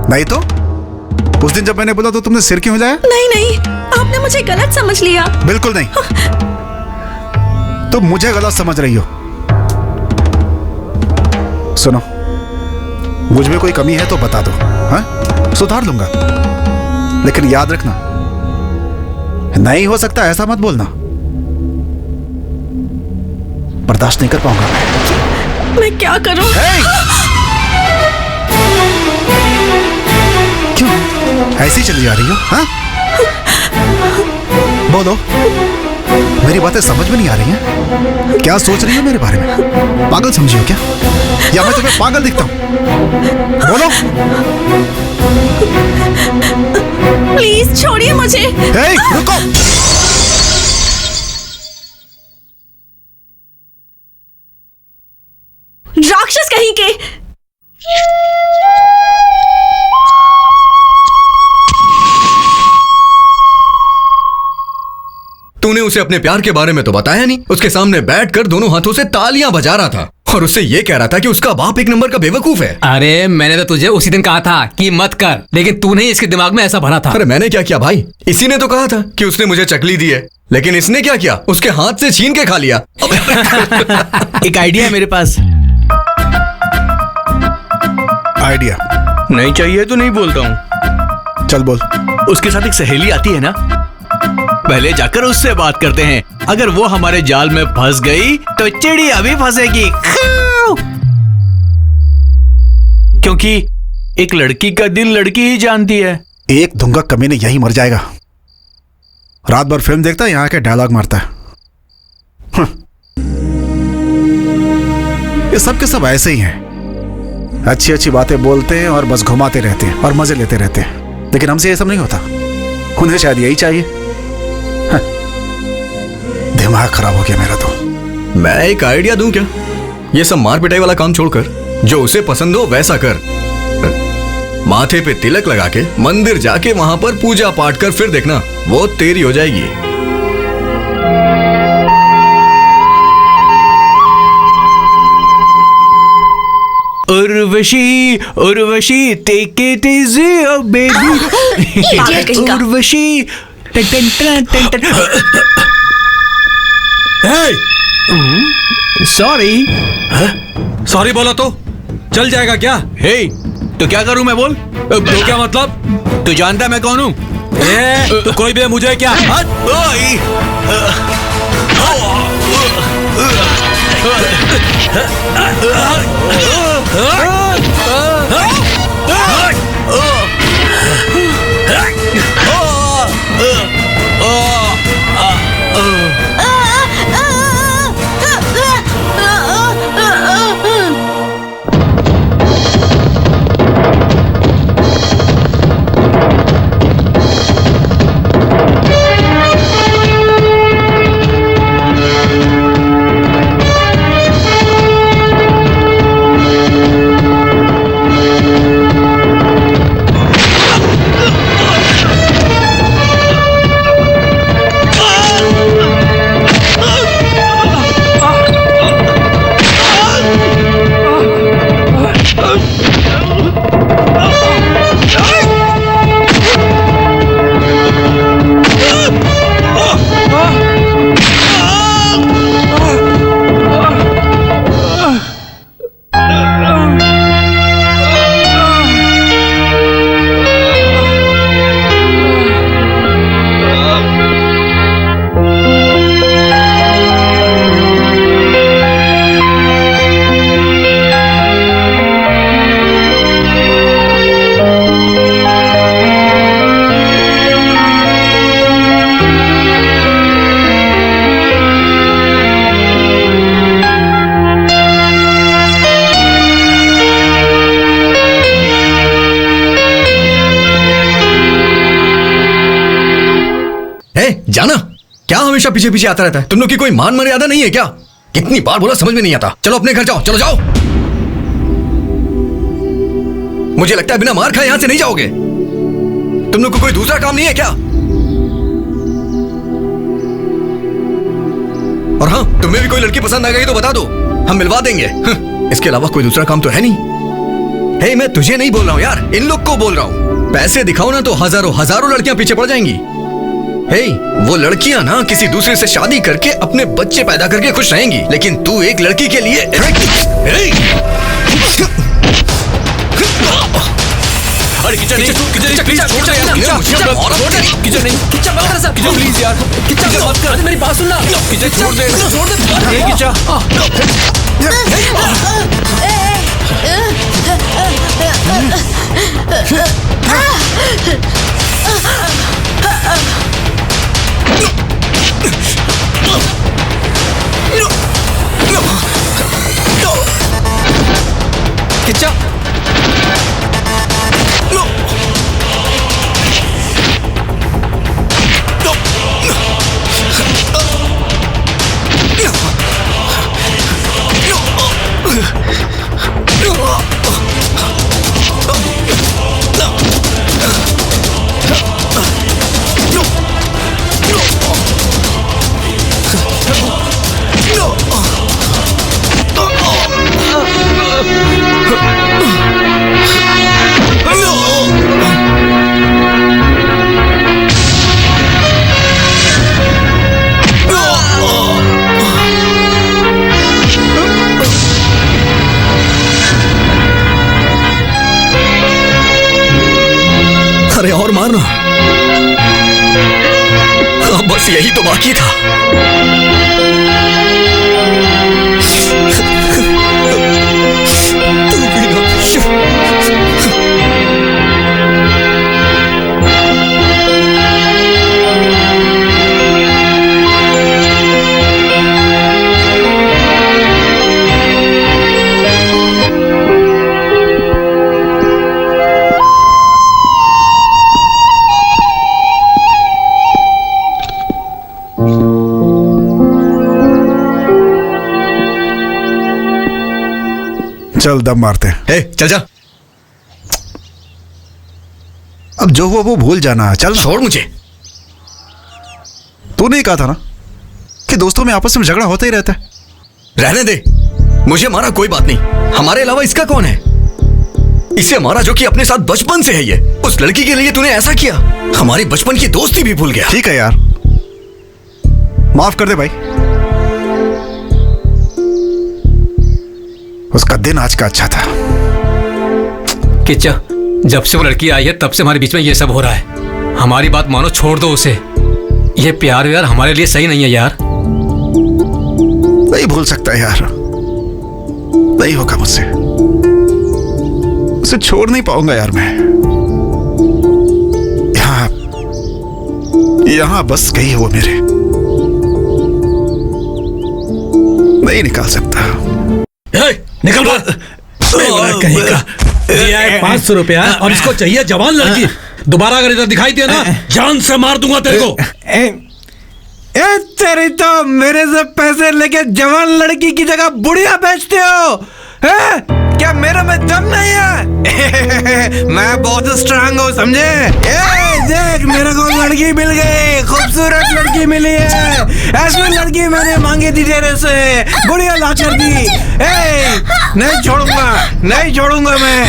नहीं तो उस दिन जब मैंने बोला तो तुमने सिर क्यों हिलाया? नहीं नहीं, आपने मुझे गलत समझ लिया। बिल्कुल नहीं, तुम मुझे गलत समझ रही हो। सुनो, मुझ में कोई कमी है तो बता दो, हाँ सुधार लूंगा। लेकिन याद रखना, नहीं हो सकता ऐसा मत बोलना। बर्दाश्त नहीं कर पाऊंगा। मैं क्या करूं? क्यों ऐसी चली जा रही हो? हाँ बोलो, मेरी बातें समझ में नहीं आ रही हैं? क्या सोच रही हो मेरे बारे में? पागल समझी हो क्या, या मैं तुम्हें पागल दिखता हूं? बोलो। प्लीज छोड़िए मुझे। रुको। राक्षस कहीं के। तूने उसे अपने प्यार के बारे में तो बताया नहीं। उसके सामने बैठकर दोनों हाथों से तालियां बजा रहा था और उससे ये कह रहा था कि उसका बाप एक नंबर का बेवकूफ है। अरे मैंने तो तुझे उसी दिन कहा था कि मत कर, लेकिन तूने इसके दिमाग में ऐसा भरा था। अरे मैंने क्या किया भाई? इसी ने तो कहा था कि उसने मुझे चकली दी है, लेकिन इसने क्या किया? उसके हाथ से छीन के खा लिया। एक आइडिया है मेरे पास। आइडिया नहीं चाहिए तो नहीं बोलता हूँ। चल बोल। उसके साथ एक सहेली आती है ना, पहले जाकर उससे बात करते हैं। अगर वो हमारे जाल में फंस गई तो चिड़िया भी फंसेगी। क्योंकि एक लड़की का दिल लड़की ही जानती है। एक धुंगा कमीने यही मर जाएगा। रात भर फिल्म देखता है, यहाँ के डायलॉग मारता है। ये सब के सब ऐसे ही हैं, अच्छी अच्छी बातें बोलते हैं और बस घुमाते रहते हैं और मजे लेते रहते हैं। लेकिन हमसे ये सब नहीं होता। उन्हें शायद यही चाहिए। दिमाग खराब हो गया मेरा तो। मैं एक आइडिया दूं क्या? ये सब मार पिटाई वाला काम छोड़कर जो उसे पसंद हो वैसा कर। माथे पे तिलक लगा के मंदिर जाके वहां पर पूजा पाठ कर, फिर देखना वो तेरी हो जाएगी। Urvashi Urvashi take it easy oh baby. Idiot कहीं का। उर्वशी टन टन टन टन टन। सॉरी। सॉरी बोला तो चल जाएगा क्या? हे तो क्या करूं मैं बोल? तो क्या मतलब? तू जानता मैं कौन हूं? तो कोई भी है, मुझे क्या? जाना क्या हमेशा पीछे पीछे आता रहता है? तुम लोग की कोई मान मर्यादा नहीं है क्या? कितनी बार बोला, समझ में नहीं आता। चलो अपने घर जाओ, चलो जाओ। मुझे लगता है बिना मार खाए यहां से नहीं जाओगे। तुम लोग को कोई दूसरा काम नहीं है क्या? और हाँ, तुम्हें भी कोई लड़की पसंद आ गई तो बता दो, हम मिलवा देंगे। इसके अलावा कोई दूसरा काम तो है नहीं। हे, मैं तुझे नहीं बोल रहा हूं यार, इन लोग को बोल रहा हूं। पैसे दिखाओ ना तो हजारों हजारों लड़कियां पीछे पड़ जाएंगी। हे, वो लड़कियां ना किसी दूसरे से शादी करके अपने बच्चे पैदा करके खुश रहेंगी, लेकिन तू एक लड़की के लिए अरे किचन नहीं, किचन प्लीज छोड़ दे यार, किचन नहीं, किचन प्लीज यार, किचन मत कर, मेरी बात सुन ना, किचन छोड़ दे, किच्चा अरे और मारना, बस यही तो बाकी था। चल दम मारते हैं। हे, चल जा। अब जो हुआ वो भूल जाना, चल। छोड़ मुझे। तूने ही कहा था ना कि दोस्तों में आपस में झगड़ा होता ही रहता है। रहने दे, मुझे मारा कोई बात नहीं, हमारे अलावा इसका कौन है? इसे मारा जो कि अपने साथ बचपन से है। ये उस लड़की के लिए तूने ऐसा किया, हमारी बचपन की दोस्ती भी भूल गया। ठीक है यार, माफ कर दे भाई। उसका दिन आज का अच्छा था। किच्चा, जब से वो लड़की आई है तब से हमारे बीच में ये सब हो रहा है। हमारी बात मानो, छोड़ दो उसे। ये प्यार यार हमारे लिए सही नहीं है यार। नहीं भूल सकता यार, नहीं होगा मुझसे। उसे छोड़ नहीं पाऊंगा यार मैं। यहां बस गई है वो मेरे, नहीं निकाल सकता। निकल कहीं का। दिया है 500 रुपया और इसको चाहिए जवान लड़की। दोबारा अगर इधर दिखाई दिया ना, जान से मार दूंगा तेरे को। तेरी तो मेरे से पैसे लेके जवान लड़की की जगह बुढ़िया बेचते हो है? क्या मेरे में दम नहीं है? मैं बहुत स्ट्रांग हूँ, समझे? देख, मेरे को लड़की मिल गई, खूबसूरत लड़की मिली है। ऐसी लड़की मैंने मांगी थी तेरे से, बुढ़िया ला कर दी। नहीं छोड़ूंगा, नहीं छोड़ूंगा मैं।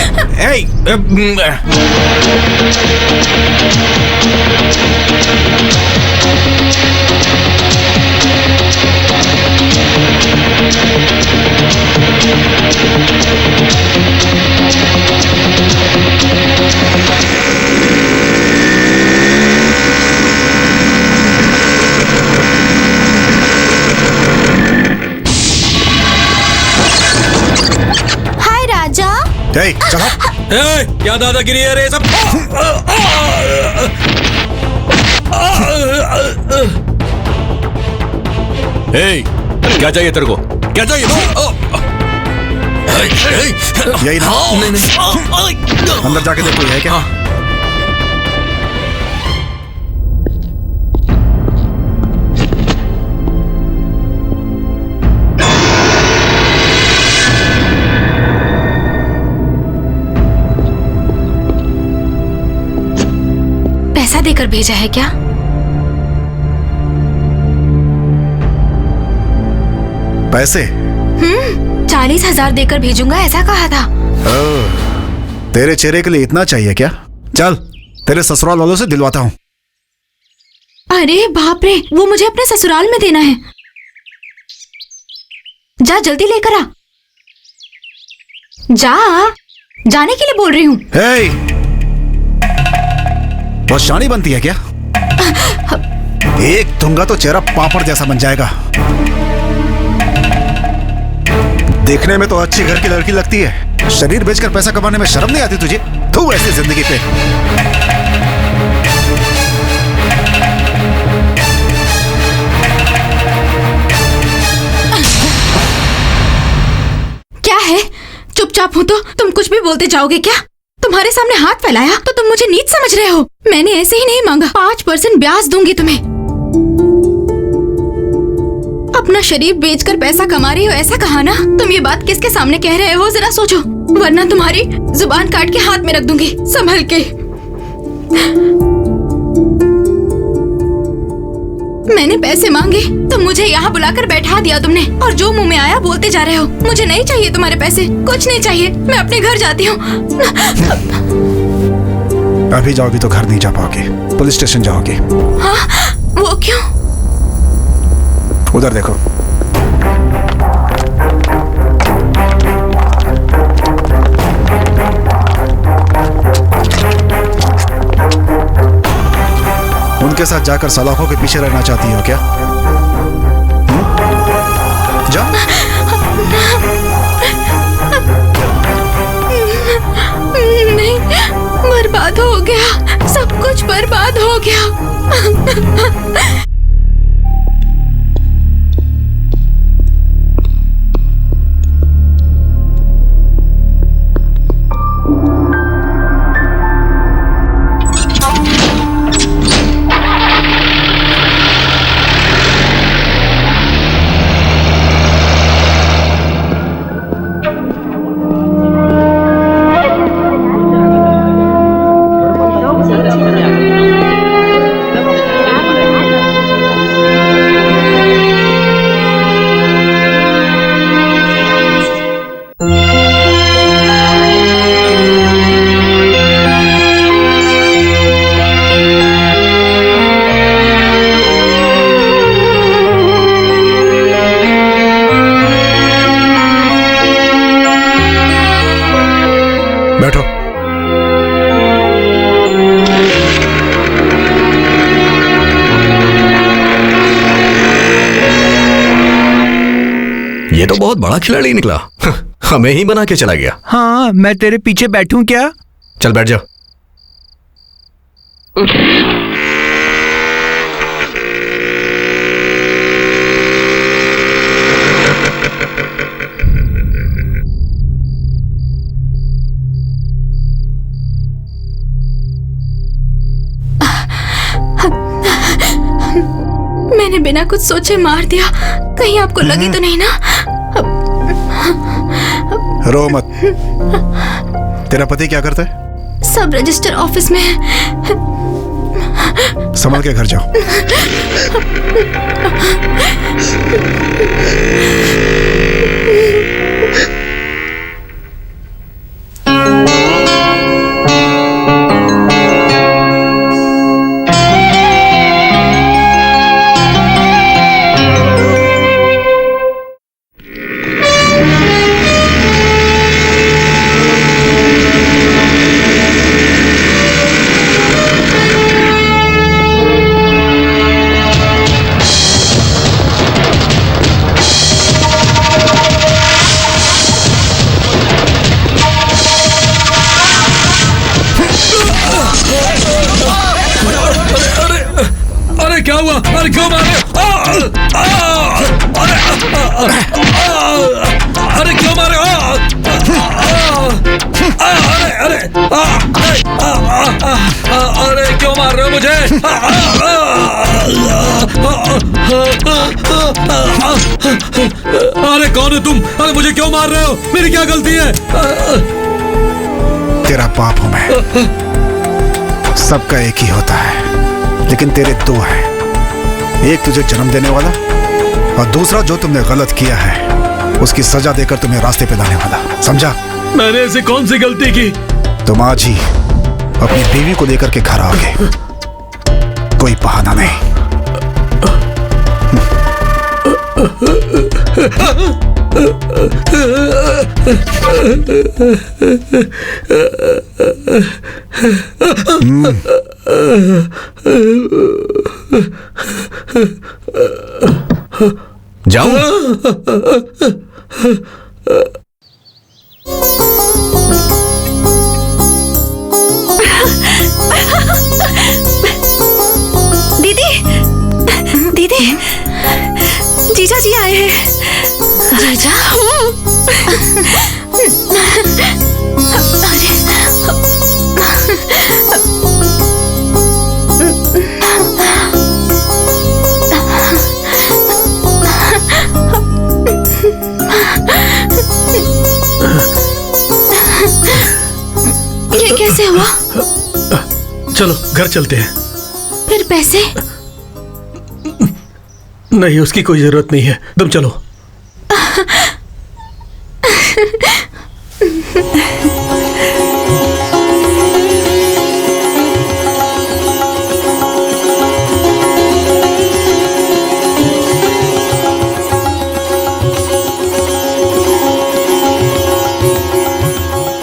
हाय राजा। चलो। क्या दादागिरी है रे सब? क्या चाहिए तेरे को? क्या चाहिए? यही ना? नहीं। अंदर जाके देखो है क्या? पैसा देकर भेजा है क्या? पैसे? 40,000 देकर भेजूंगा ऐसा कहा था। तेरे चेहरे के लिए इतना चाहिए क्या? चल, तेरे ससुराल वालों से दिलवाता हूँ। अरे बाप रे, वो मुझे अपने ससुराल में देना है। जा जल्दी लेकर आ। जा, जाने के लिए बोल रही हूँ। बहुत शानी बनती है क्या? एक दूंगा तो चेहरा पापड़ जैसा बन जाएगा। देखने में तो अच्छी घर की लड़की लगती है, शरीर बेचकर पैसा कमाने में शर्म नहीं आती तुझे? तू ऐसी जिंदगी पे। क्या है? चुपचाप हो तो तुम कुछ भी बोलते जाओगे क्या? तुम्हारे सामने हाथ फैलाया तो तुम मुझे नीच समझ रहे हो? मैंने ऐसे ही नहीं मांगा। 5% ब्याज दूंगी तुम्हें। अपना शरीर बेचकर पैसा कमा रही हो ऐसा कहा ना? तुम ये बात किसके सामने कह रहे हो जरा सोचो, वरना तुम्हारी जुबान काट के हाथ में रख दूंगी। संभल के। मैंने पैसे मांगे तो मुझे यहाँ बुलाकर बैठा दिया तुमने, और जो मुंह में आया बोलते जा रहे हो। मुझे नहीं चाहिए तुम्हारे पैसे, कुछ नहीं चाहिए। मैं अपने घर जाती हूँ। अभी जाओगी तो घर नहीं जा पाओगे, पुलिस स्टेशन जाओगे। हाँ, वो क्यों? उधर देखो। उनके साथ जाकर सलाखों के पीछे रहना चाहती हो क्या? जा। नहीं, बर्बाद हो गया, सब कुछ बर्बाद हो गया। बैठो। ये तो बहुत बड़ा खिलाड़ी निकला। हमें ही बना के चला गया। हाँ, मैं तेरे पीछे बैठूं क्या? चल बैठ जा। मैंने बिना कुछ सोचे मार दिया, कहीं आपको लगी तो नहीं ना? रो मत। तेरा पति क्या करता है? सब रजिस्टर ऑफिस में है। संभल के घर जाओ। क्या हुआ? अरे क्यों मारे? अरे क्यों मारे? अरे क्यों मार रहे हो मुझे? अरे कौन है तुम? अरे मुझे क्यों मार रहे हो? मेरी क्या गलती है? तेरा पाप हूं मैं। सबका एक ही होता है, लेकिन तेरे दो हैं। एक तुझे जन्म देने वाला और दूसरा जो तुमने गलत किया है उसकी सजा देकर तुम्हें रास्ते पे लाने वाला। समझा? मैंने ऐसी कौन सी गलती की? तुम आज ही अपनी बीवी को लेकर के घर आओगे। कोई बहाना नहीं। जाओ। दीदी, दीदी, जीजा जी आए हैं। जीजा? ये कैसे हुआ? चलो घर चलते हैं। फिर पैसे? नहीं, उसकी कोई जरूरत नहीं है, तुम चलो।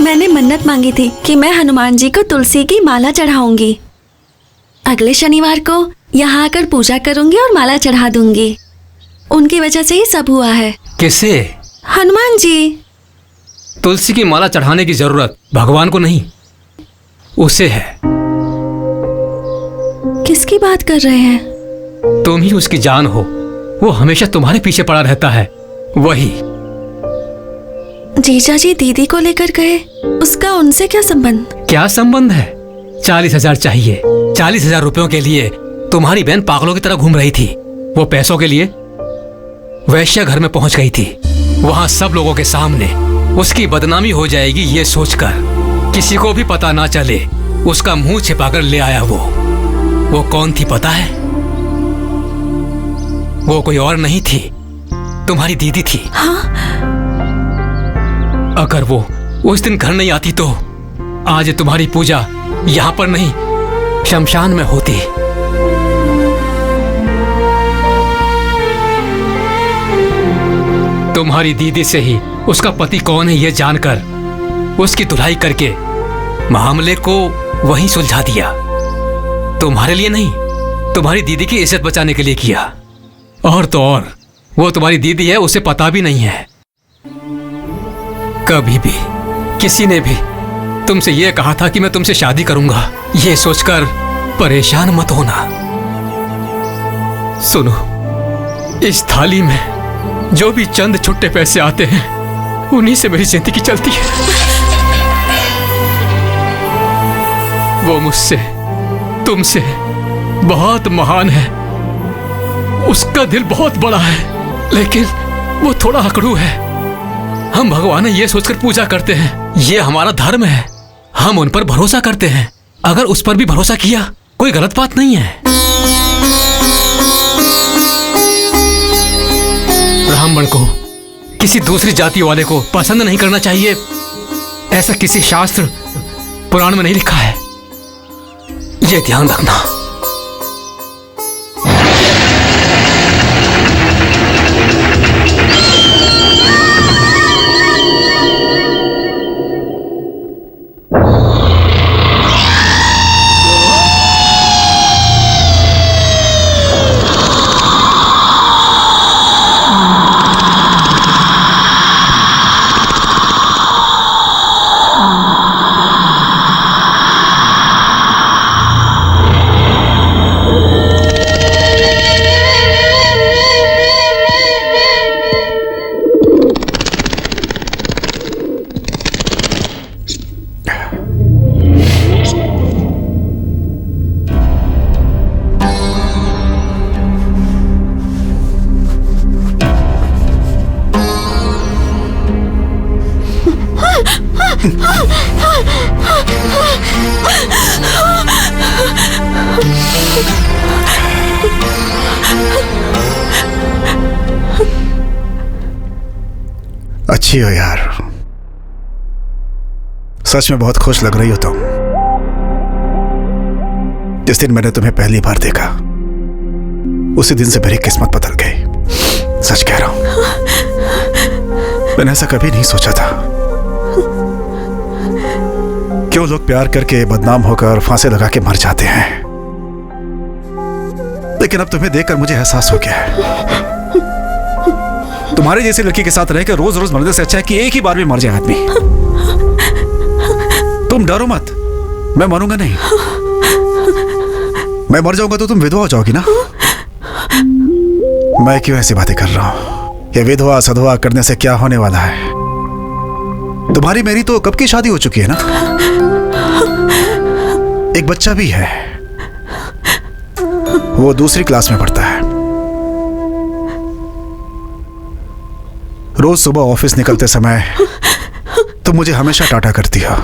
मैंने मन्नत मांगी थी कि मैं हनुमान जी को तुलसी की माला चढ़ाऊंगी। अगले शनिवार को यहाँ आकर पूजा करूंगी और माला चढ़ा दूंगी। उनकी वजह से ही सब हुआ है। किसे? हनुमान जी। तुलसी की माला चढ़ाने की जरूरत भगवान को नहीं, उसे है। किसकी बात कर रहे हैं? तुम ही उसकी जान हो। वो हमेशा तुम्हारे पीछे पड़ा रहता है, वही। जीजा जी दीदी को लेकर गए, उसका उनसे क्या संबंध? क्या संबंध है? 40,000 चाहिए। 40,000 रुपयों के लिए तुम्हारी बहन पागलों की तरह घूम रही थी। वो पैसों के लिए वैश्या घर में पहुंच गई थी। वहां सब लोगों के सामने उसकी बदनामी हो जाएगी ये सोचकर किसी को भी पता ना चले उसका मुंह छिपाकर ले आया। वो कौन थी पता है? वो कोई और नहीं थी, तुम्हारी दीदी थी। हाँ? अगर वो उस दिन घर नहीं आती तो आज तुम्हारी पूजा यहां पर नहीं, शमशान में होती। तुम्हारी दीदी से ही उसका पति कौन है ये जानकर उसकी धुलाई करके मामले को वहीं सुलझा दिया। तुम्हारे लिए नहीं, तुम्हारी दीदी की इज्जत बचाने के लिए किया। और तो और वो तुम्हारी दीदी है, उसे पता भी नहीं है। कभी भी किसी ने भी तुमसे यह कहा था कि मैं तुमसे शादी करूंगा, ये सोचकर परेशान मत होना। सुनो, इस थाली में जो भी चंद छुट्टे पैसे आते हैं उन्हीं से मेरी जिंदगी चलती है। वो मुझसे, तुमसे बहुत महान है, उसका दिल बहुत बड़ा है, लेकिन वो थोड़ा अकड़ू है। हम भगवान ये सोचकर पूजा करते हैं, ये हमारा धर्म है, हम उन पर भरोसा करते हैं। अगर उस पर भी भरोसा किया कोई गलत बात नहीं है। ब्राह्मण को किसी दूसरी जाति वाले को पसंद नहीं करना चाहिए, ऐसा किसी शास्त्र पुराण में नहीं लिखा है, ये ध्यान रखना। अच्छी हो यार, सच में बहुत खुश लग रही हो तुम। जिस दिन मैंने तुम्हें पहली बार देखा उसी दिन से मेरी किस्मत बदल गई। सच कह रहा हूं, मैंने ऐसा कभी नहीं सोचा था। क्यों लोग प्यार करके बदनाम होकर फांसे लगा के मर जाते हैं, लेकिन अब तुम्हें देखकर मुझे एहसास हो गया है तुम्हारे जैसे लड़की के साथ रहकर रोज रोज मरने से अच्छा है कि एक ही बार में मर जाए आदमी। तुम डरो मत, मैं मरूंगा नहीं। मैं मर जाऊंगा तो तुम विधवा हो जाओगी ना। मैं क्यों ऐसी बातें कर रहा हूं? ये विधवा सधवा करने से क्या होने वाला है? तुम्हारी मेरी तो कब की शादी हो चुकी है ना, एक बच्चा भी है, वो दूसरी क्लास में पढ़ता है। रोज सुबह ऑफिस निकलते समय तुम मुझे हमेशा टाटा करती हो।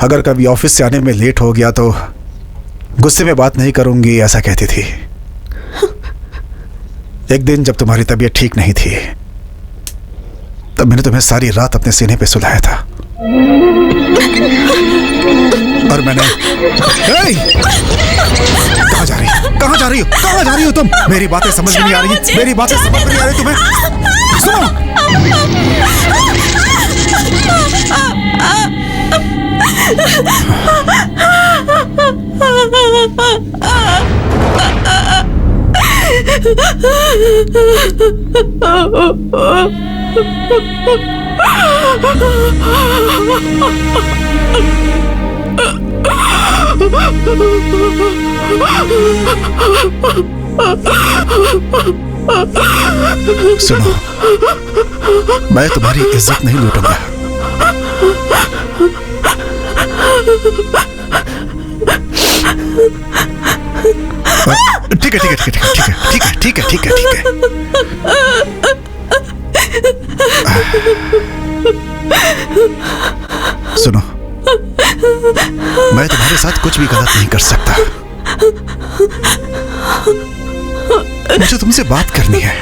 अगर कभी ऑफिस से आने में लेट हो गया तो गुस्से में बात नहीं करूंगी, ऐसा कहती थी। एक दिन जब तुम्हारी तबीयत ठीक नहीं थी तब मैंने तुम्हें सारी रात अपने सीने पे सुलाया था और मैंने कहाँ जा रही हो? कहाँ जा रही हो? कहाँ जा रही हो तुम? मेरी बातें समझ में नहीं आ रही, मेरी बातें समझ में नहीं आ रही तुम्हें? सुनो, मैं तुम्हारी इज्जत नहीं लूटूंगा। ठीक है ठीक है ठीक है ठीक है ठीक है ठीक है ठीक है ठीक है। सुनो, मैं तुम्हारे साथ कुछ भी गलत नहीं कर सकता। मुझे तुमसे बात करनी है,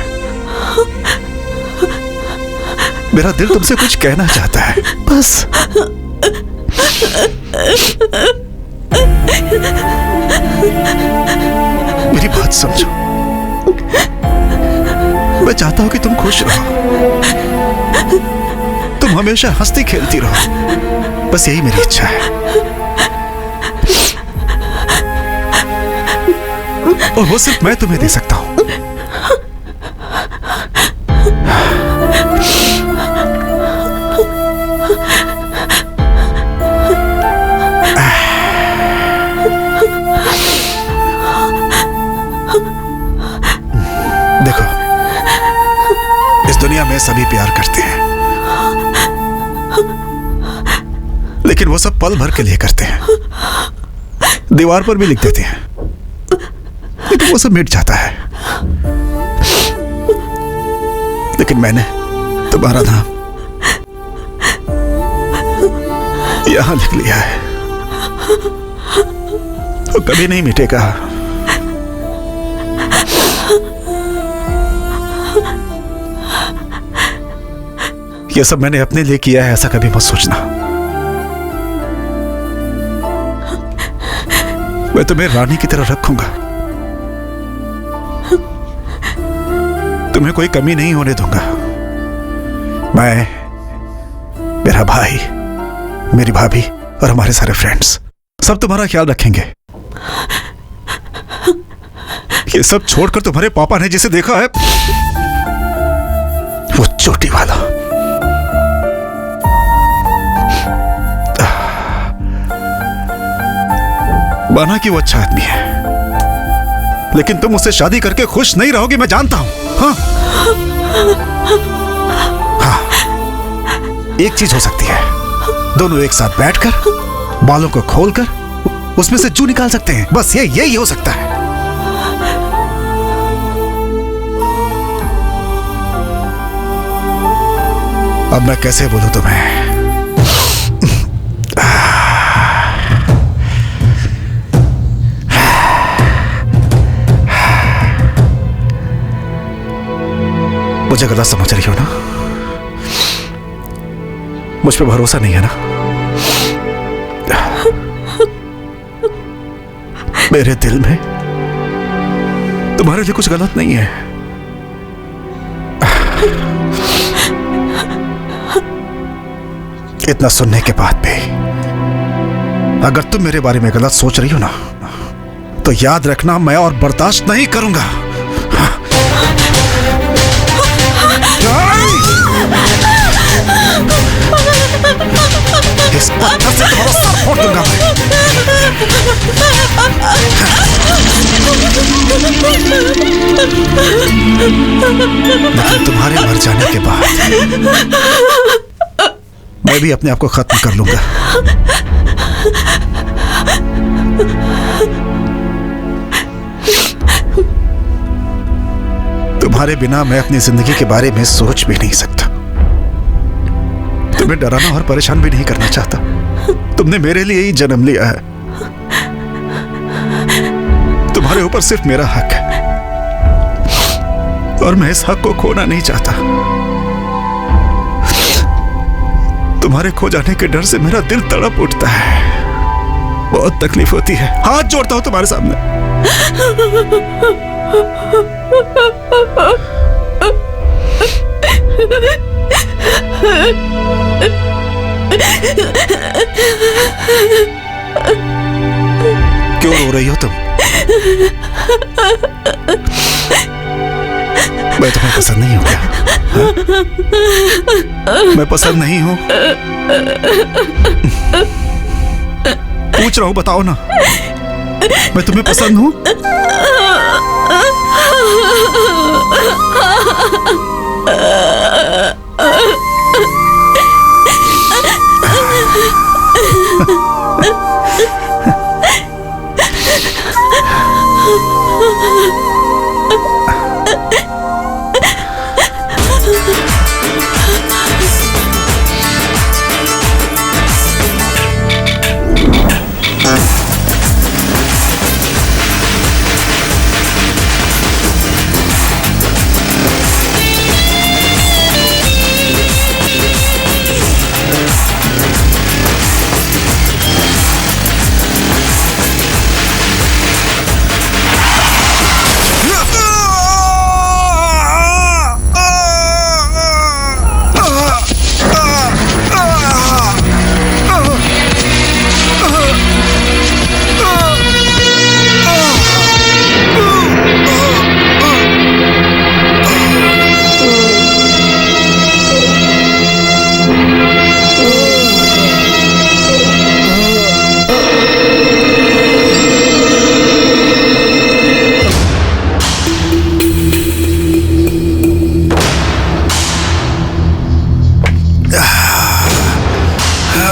मेरा दिल तुमसे कुछ कहना चाहता है, बस। मेरी बात समझो, मैं चाहता हूं कि तुम खुश रहो। तुम तुम हमेशा हंसती खेलती रहो, बस यही मेरी इच्छा है। और वो सिर्फ मैं तुम्हें दे सकता हूं। देखो, इस दुनिया में सभी प्यार करते हैं, लेकिन वो सब पल भर के लिए करते हैं। दीवार पर भी लिख देते हैं, लेकिन वो सब मिट जाता है। लेकिन मैंने तुम्हारा नाम यहां लिख लिया है, वो कभी नहीं मिटेगा। ये सब मैंने अपने लिए किया है, ऐसा कभी मत सोचना। मैं तुम्हें रानी की तरह रखूंगा, तुम्हें कोई कमी नहीं होने दूंगा। मैं, मेरा भाई, मेरी भाभी और हमारे सारे फ्रेंड्स सब तुम्हारा ख्याल रखेंगे। ये सब छोड़कर तुम्हारे पापा ने जिसे देखा है, वो चोटी वाला, माना कि वो अच्छा आदमी है, लेकिन तुम उससे शादी करके खुश नहीं रहोगी, मैं जानता हूं। हाँ? हाँ, एक चीज हो सकती है, दोनों एक साथ बैठकर बालों को खोलकर उसमें से जू निकाल सकते हैं। बस यही हो सकता है। अब मैं कैसे बोलूं तुम्हें? मुझे गलत समझ रही हो ना? मुझ पे भरोसा नहीं है ना? मेरे दिल में तुम्हारे लिए कुछ गलत नहीं है। इतना सुनने के बाद भी अगर तुम मेरे बारे में गलत सोच रही हो ना, तो याद रखना, मैं और बर्दाश्त नहीं करूंगा। इस पत्थर से तुम्हारा सर फोड़ दूंगा लेकिन तुम्हारे मर जाने के बाद मैं भी अपने आप को खत्म कर लूंगा। तुम्हारे बिना मैं अपनी जिंदगी के बारे में सोच भी नहीं सकता। तुम्हें डराना और परेशान भी नहीं करना चाहता। तुमने मेरे लिए ही जन्म लिया है। तुम्हारे ऊपर सिर्फ मेरा हक है और मैं इस हक को खोना नहीं चाहता। तुम्हारे खो जाने के डर से मेरा दिल तड़प उठता है, बहुत तकलीफ होती है। हाथ जोड़ता हूं तुम्हारे सामने। क्यों रो रही हो तुम? मैं तुम्हें पसंद नहीं हूं क्या? मैं पसंद नहीं हूं? पूछ रहा हूं, बताओ ना, मैं तुम्हें पसंद हूं?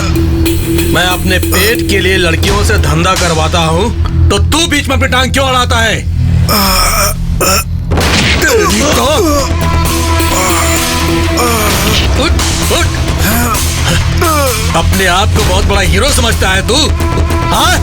मैं अपने पेट के लिए लड़कियों से धंधा करवाता हूँ तो तू बीच में अपनी टांग क्यों अड़ाता है? तेरी तो उठ, उठ। अपने आप को बहुत बड़ा हीरो समझता है तू? हाँ?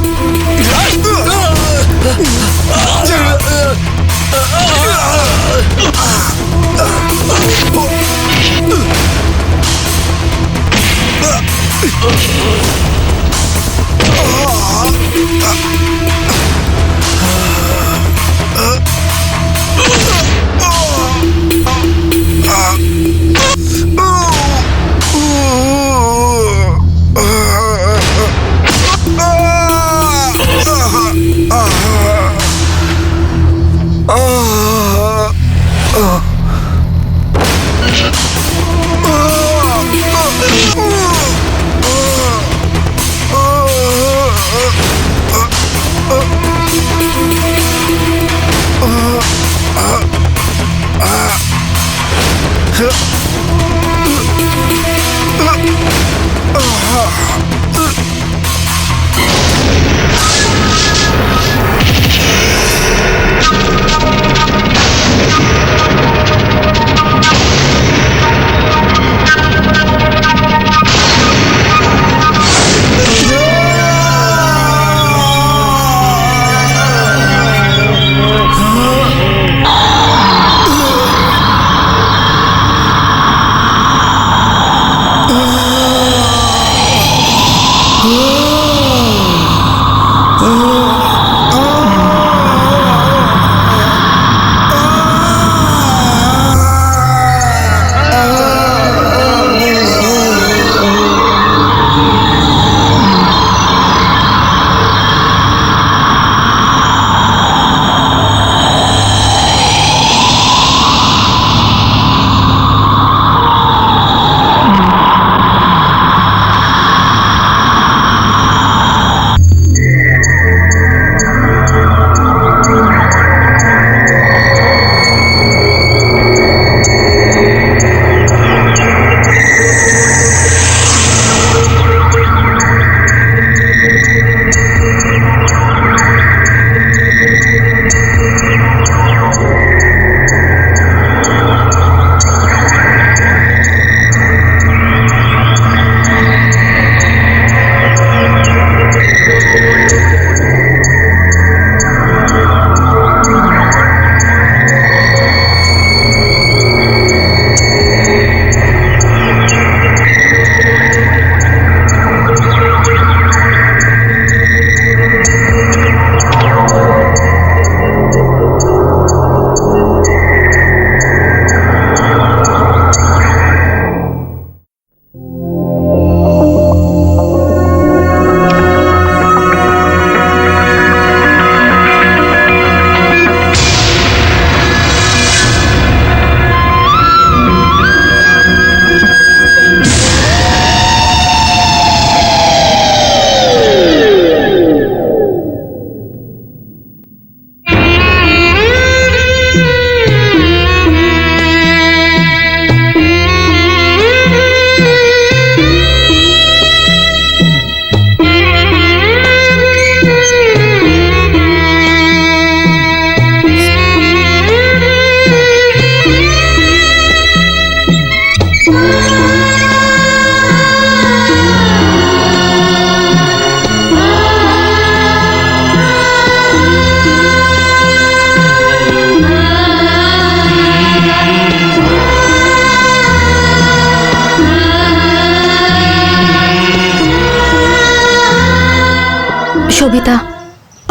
शोभिता,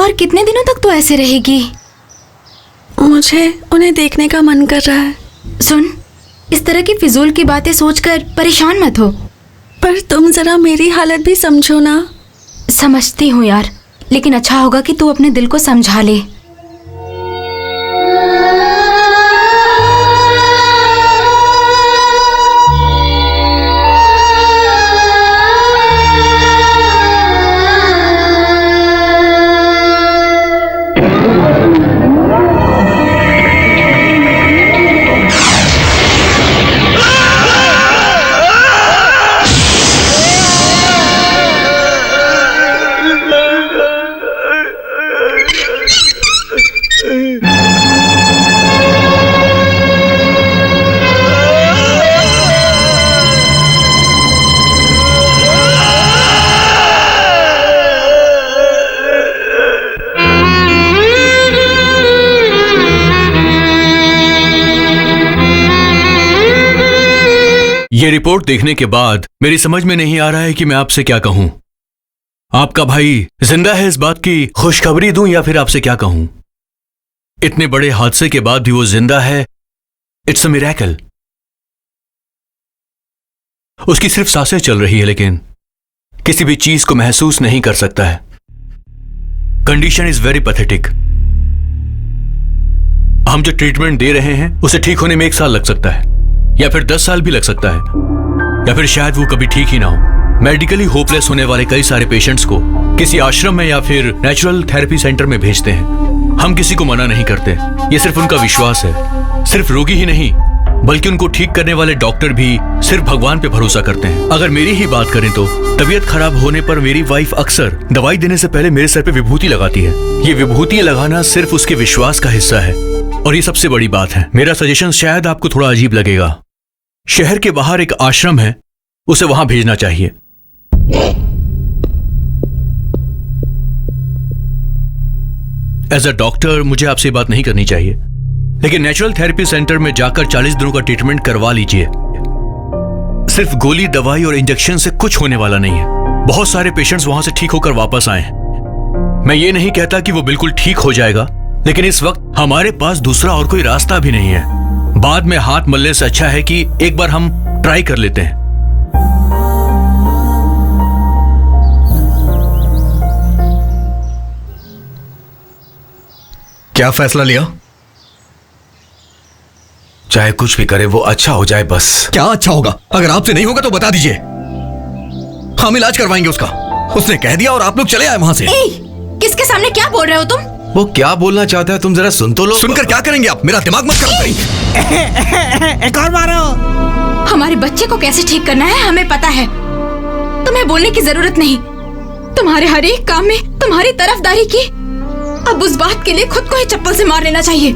और कितने दिनों तक तो ऐसे रहेगी? मुझे उन्हें देखने का मन कर रहा है। सुन, इस तरह की फिजूल की बातें सोचकर परेशान मत हो। पर तुम जरा मेरी हालत भी समझो ना। समझती हूँ यार, लेकिन अच्छा होगा कि तू अपने दिल को समझा ले। ये रिपोर्ट देखने के बाद मेरी समझ में नहीं आ रहा है कि मैं आपसे क्या कहूं। आपका भाई जिंदा है इस बात की खुशखबरी दूं या फिर आपसे क्या कहूं? इतने बड़े हादसे के बाद भी वो जिंदा है। It's a miracle. उसकी सिर्फ सांसें चल रही है लेकिन किसी भी चीज को महसूस नहीं कर सकता है। Condition is very pathetic. हम जो ट्रीटमेंट दे रहे हैं उसे ठीक होने में 1 साल लग सकता है या फिर 10 साल भी लग सकता है, या फिर शायद वो कभी ठीक ही ना हो। मेडिकली होपलेस होने वाले कई सारे पेशेंट्स को किसी आश्रम में या फिर नेचुरल थेरेपी सेंटर में भेजते हैं। हम किसी को मना नहीं करते, ये सिर्फ उनका विश्वास है। सिर्फ रोगी ही नहीं बल्कि उनको ठीक करने वाले डॉक्टर भी सिर्फ भगवान पे भरोसा करते हैं। अगर मेरी ही बात करें तो तबीयत खराब होने पर मेरी वाइफ अक्सर दवाई देने से पहले मेरे सर पे विभूति लगाती है। ये विभूति लगाना सिर्फ उसके विश्वास का हिस्सा है और ये सबसे बड़ी बात है। मेरा सजेशन शायद आपको थोड़ा अजीब लगेगा। शहर के बाहर एक आश्रम है, उसे वहां भेजना चाहिए। एज अ डॉक्टर मुझे आपसे बात नहीं करनी चाहिए, लेकिन नेचुरल थेरेपी सेंटर में जाकर 40 दिनों का ट्रीटमेंट करवा लीजिए। सिर्फ गोली, दवाई और इंजेक्शन से कुछ होने वाला नहीं है। बहुत सारे पेशेंट्स वहां से ठीक होकर वापस आए हैं। मैं ये नहीं कहता कि वो बिल्कुल ठीक हो जाएगा, लेकिन इस वक्त हमारे पास दूसरा और कोई रास्ता भी नहीं है। बाद में हाथ मलने से अच्छा है कि एक बार हम ट्राई कर लेते हैं। क्या फैसला लिया? चाहे कुछ भी करे वो अच्छा हो जाए बस। क्या अच्छा होगा? अगर आपसे नहीं होगा तो बता दीजिए, हम इलाज करवाएंगे उसका। उसने कह दिया और आप लोग चले आए वहां से। किसके सामने क्या बोल रहे हो तुम? वो क्या बोलना चाहता है तुम जरा सुन तो लो। सुनकर क्या करेंगे आप? मेरा दिमाग मत खराब करिए। एक और मारो। हमारे बच्चे को कैसे ठीक करना है हमें पता है, तुम्हें बोलने की जरूरत नहीं। तुम्हारे हर एक काम में तुम्हारी तरफदारी की। अब उस बात के लिए खुद को ही चप्पल से मार लेना चाहिए।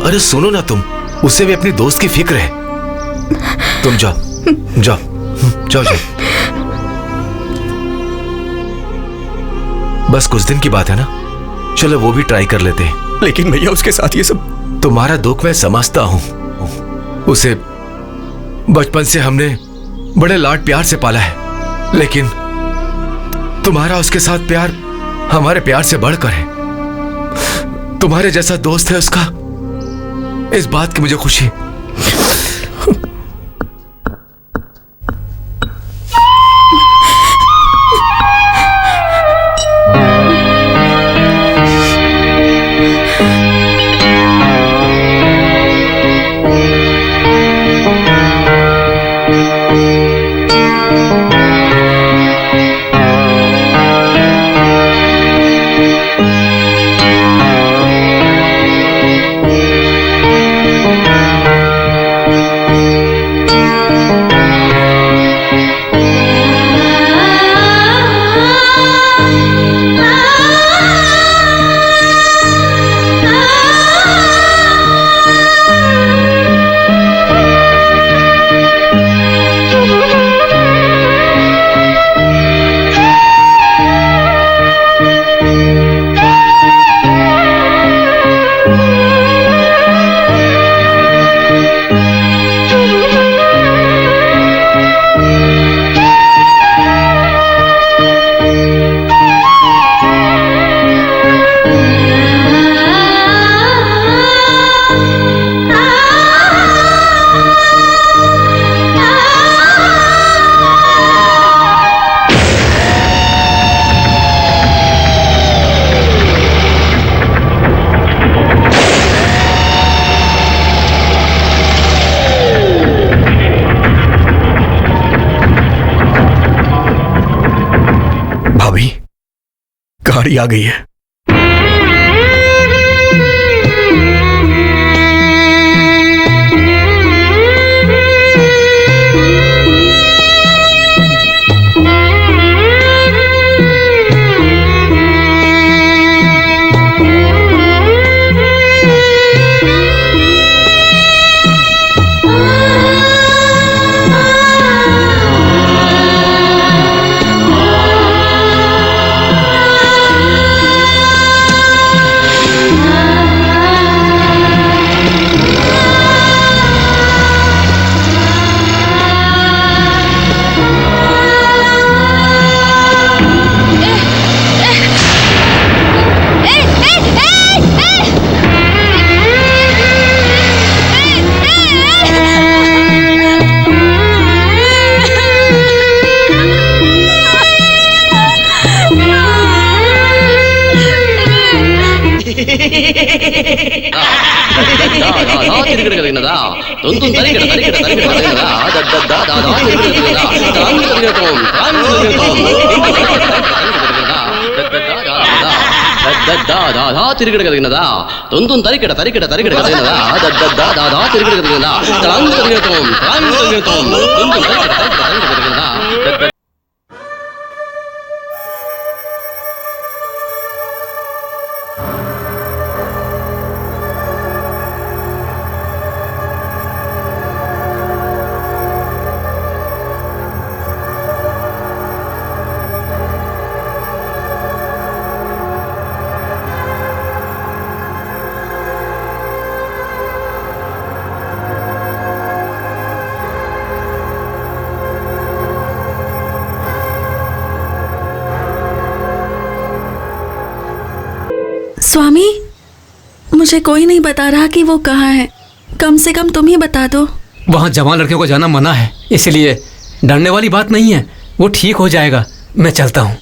अरे सुनो ना, तुम उसे भी अपनी दोस्त की फिक्र है। तुम जाओ जाओ जाओ जाओ। बस कुछ दिन की बात है ना, चलो वो भी ट्राई कर लेते हैं। लेकिन भैया उसके साथ ये सब। तुम्हारा दुख मैं समझता हूं। उसे बचपन से हमने बड़े लाड प्यार से पाला है, लेकिन तुम्हारा उसके साथ प्यार हमारे प्यार से बढ़कर है। तुम्हारे जैसा दोस्त है उसका, इस बात की मुझे खुशी। गाड़ी आ गई है। स्वामी, मुझे कोई नहीं बता रहा कि वो कहाँ है। कम से कम तुम ही बता दो। वहाँ जवान लड़कियों को जाना मना है, इसलिए डरने वाली बात नहीं है, वो ठीक हो जाएगा। मैं चलता हूँ।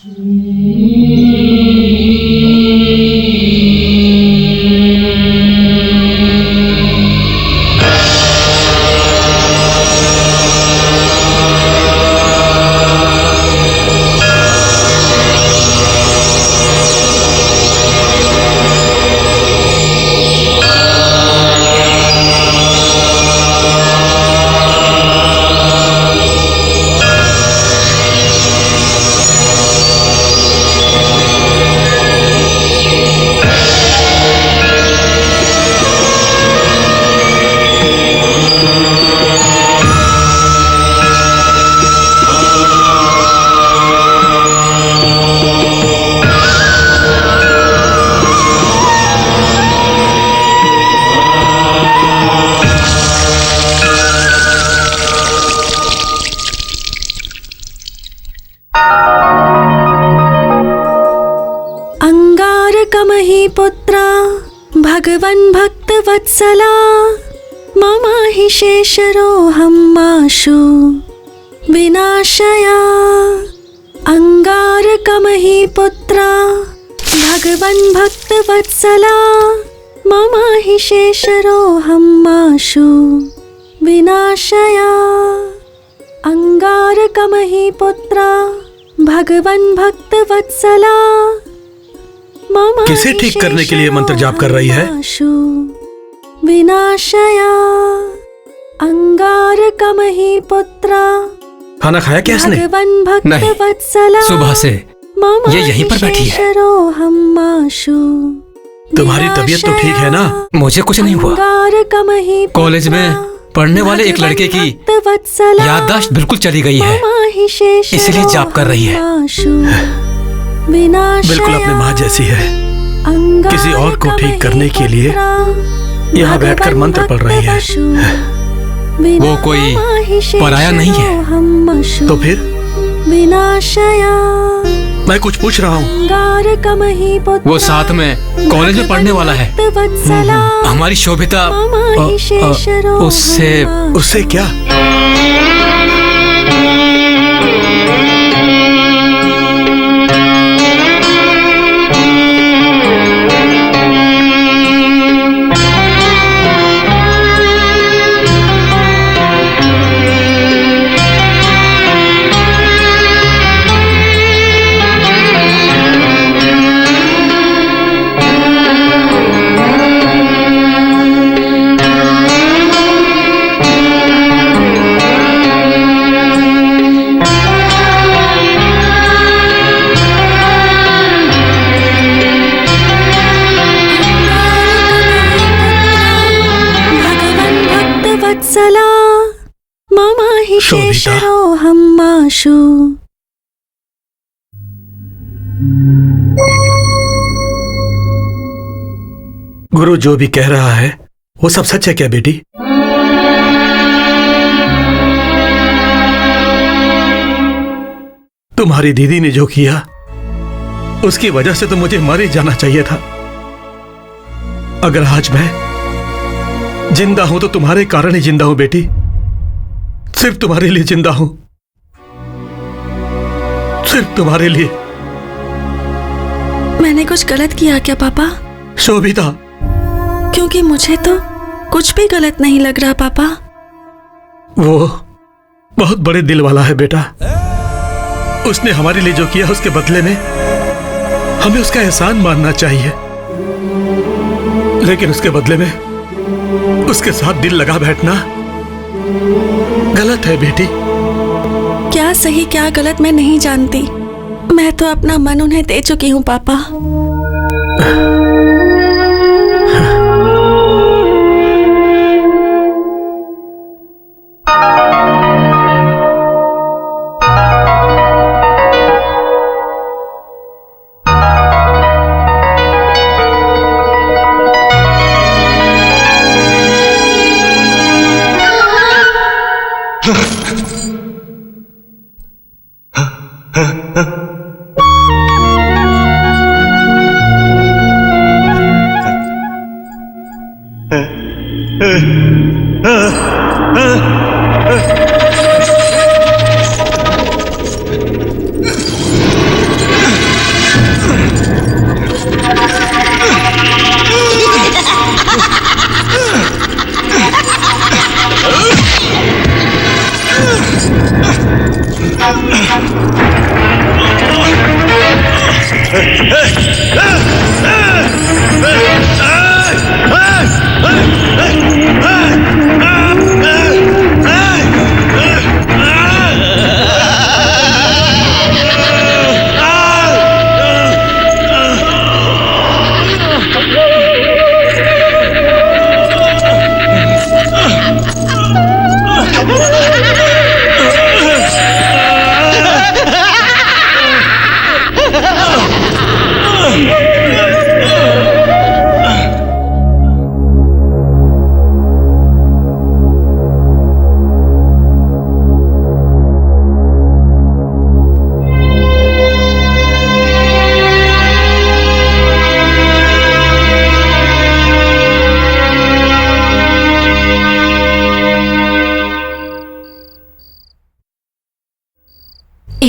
पुत्रा भगवन् भक्तवत्सला मम हि शेषरोऽहं माशु विनाशया। अंगारकमहि पुत्रा भगवन् भक्तवत्सला मम हि शेषरोऽहं माशु विनाशया। अंगारकमहि पुत्रा भगवन् भक्तवत्सला। किसे ठीक करने के लिए मंत्र जाप कर रही है? विनाशया अंगारकमहि पुत्रा। खाना खाया क्या इसने? नहीं, सुबह से ये यहीं पर बैठी है। तुम्हारी तबीयत तो ठीक है ना? मुझे कुछ नहीं हुआ। कॉलेज में पढ़ने वाले एक लड़के की याददाश्त बिल्कुल चली गई है, इसलिए जाप कर रही है। बिल्कुल अपनी माँ जैसी है। किसी और को ठीक करने के लिए यहाँ बैठकर मंत्र पढ़ रही है। वो कोई पराया नहीं है। तो फिर विनाशया। मैं कुछ पूछ रहा हूँ। वो साथ में कॉलेज में पढ़ने वाला है। हमारी शोभिता उससे क्या? मम हि शेषरोऽहं माशु। गुरु जो भी कह रहा है वो सब सच है क्या बेटी? तुम्हारी दीदी ने जो किया उसकी वजह से तो मुझे मर ही जाना चाहिए था। अगर आज मैं जिंदा हूं तो तुम्हारे कारण ही जिंदा हूं बेटी। सिर्फ तुम्हारे लिए जिंदा हूं, सिर्फ तुम्हारे लिए। मैंने कुछ गलत किया क्या पापा? शोभिता, क्योंकि मुझे तो कुछ भी गलत नहीं लग रहा पापा। वो बहुत बड़े दिल वाला है बेटा। उसने हमारे लिए जो किया उसके बदले में हमें उसका एहसान मानना चाहिए, लेकिन उसके बदले में उसके साथ दिल लगा बैठना गलत है बेटी। क्या सही क्या गलत मैं नहीं जानती, मैं तो अपना मन उन्हें दे चुकी हूँ पापा।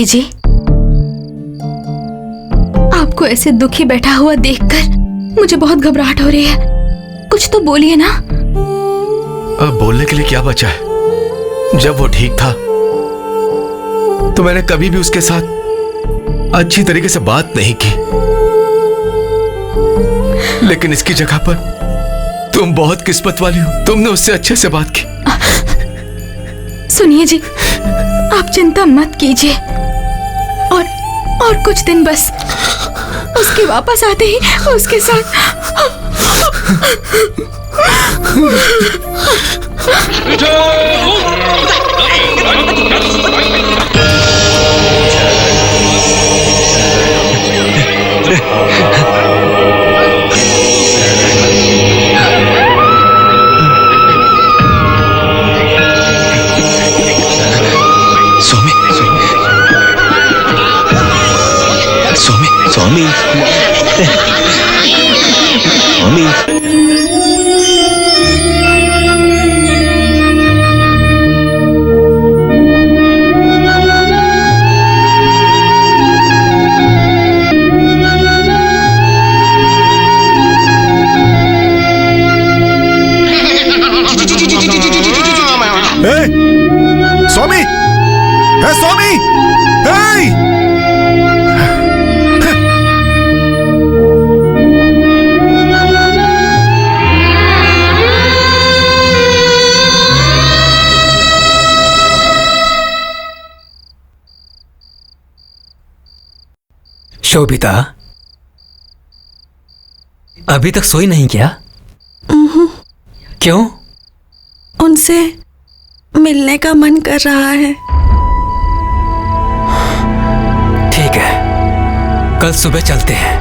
जी, आपको ऐसे दुखी बैठा हुआ देखकर मुझे बहुत घबराहट हो रही है। कुछ तो बोलिए ना। अब बोलने के लिए क्या बचा है? जब वो ठीक था तो मैंने कभी भी उसके साथ अच्छी तरीके से बात नहीं की, लेकिन इसकी जगह पर तुम बहुत किस्मत वाली हो, तुमने उससे अच्छे से बात की। सुनिए जी, आप चिंता मत कीजिए, और कुछ दिन बस, उसके वापस आते ही उसके साथ स्वामी स्वामी स्वामी, स्वामी, शोभिता, अभी तक सोई नहीं क्या? क्यों? उनसे मिलने का मन कर रहा है। ठीक है, कल सुबह चलते हैं।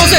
से।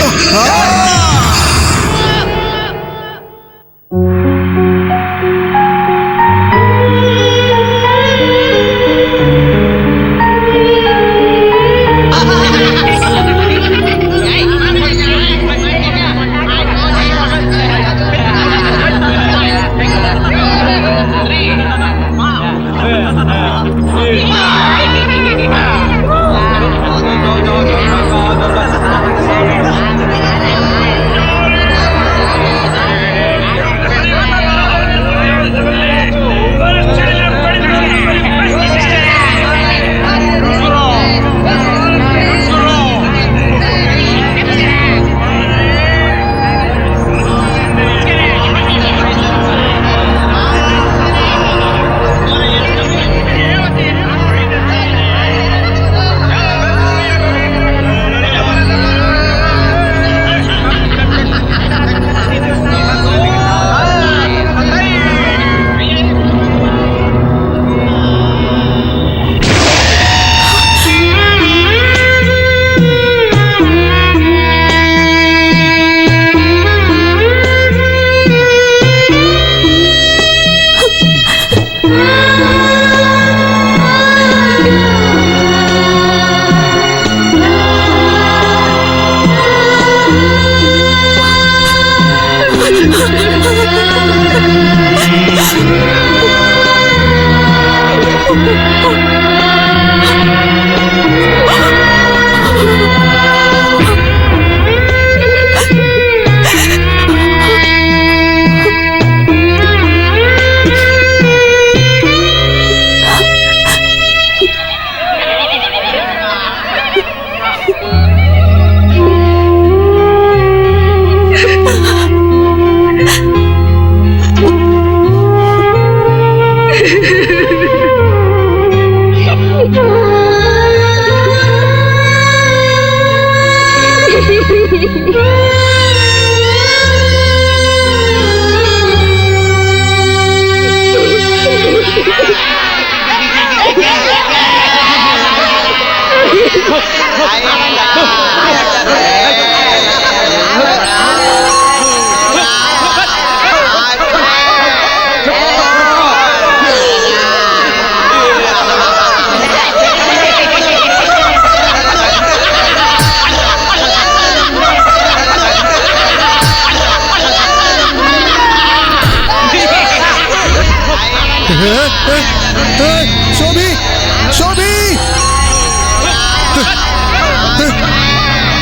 शोभी शोभी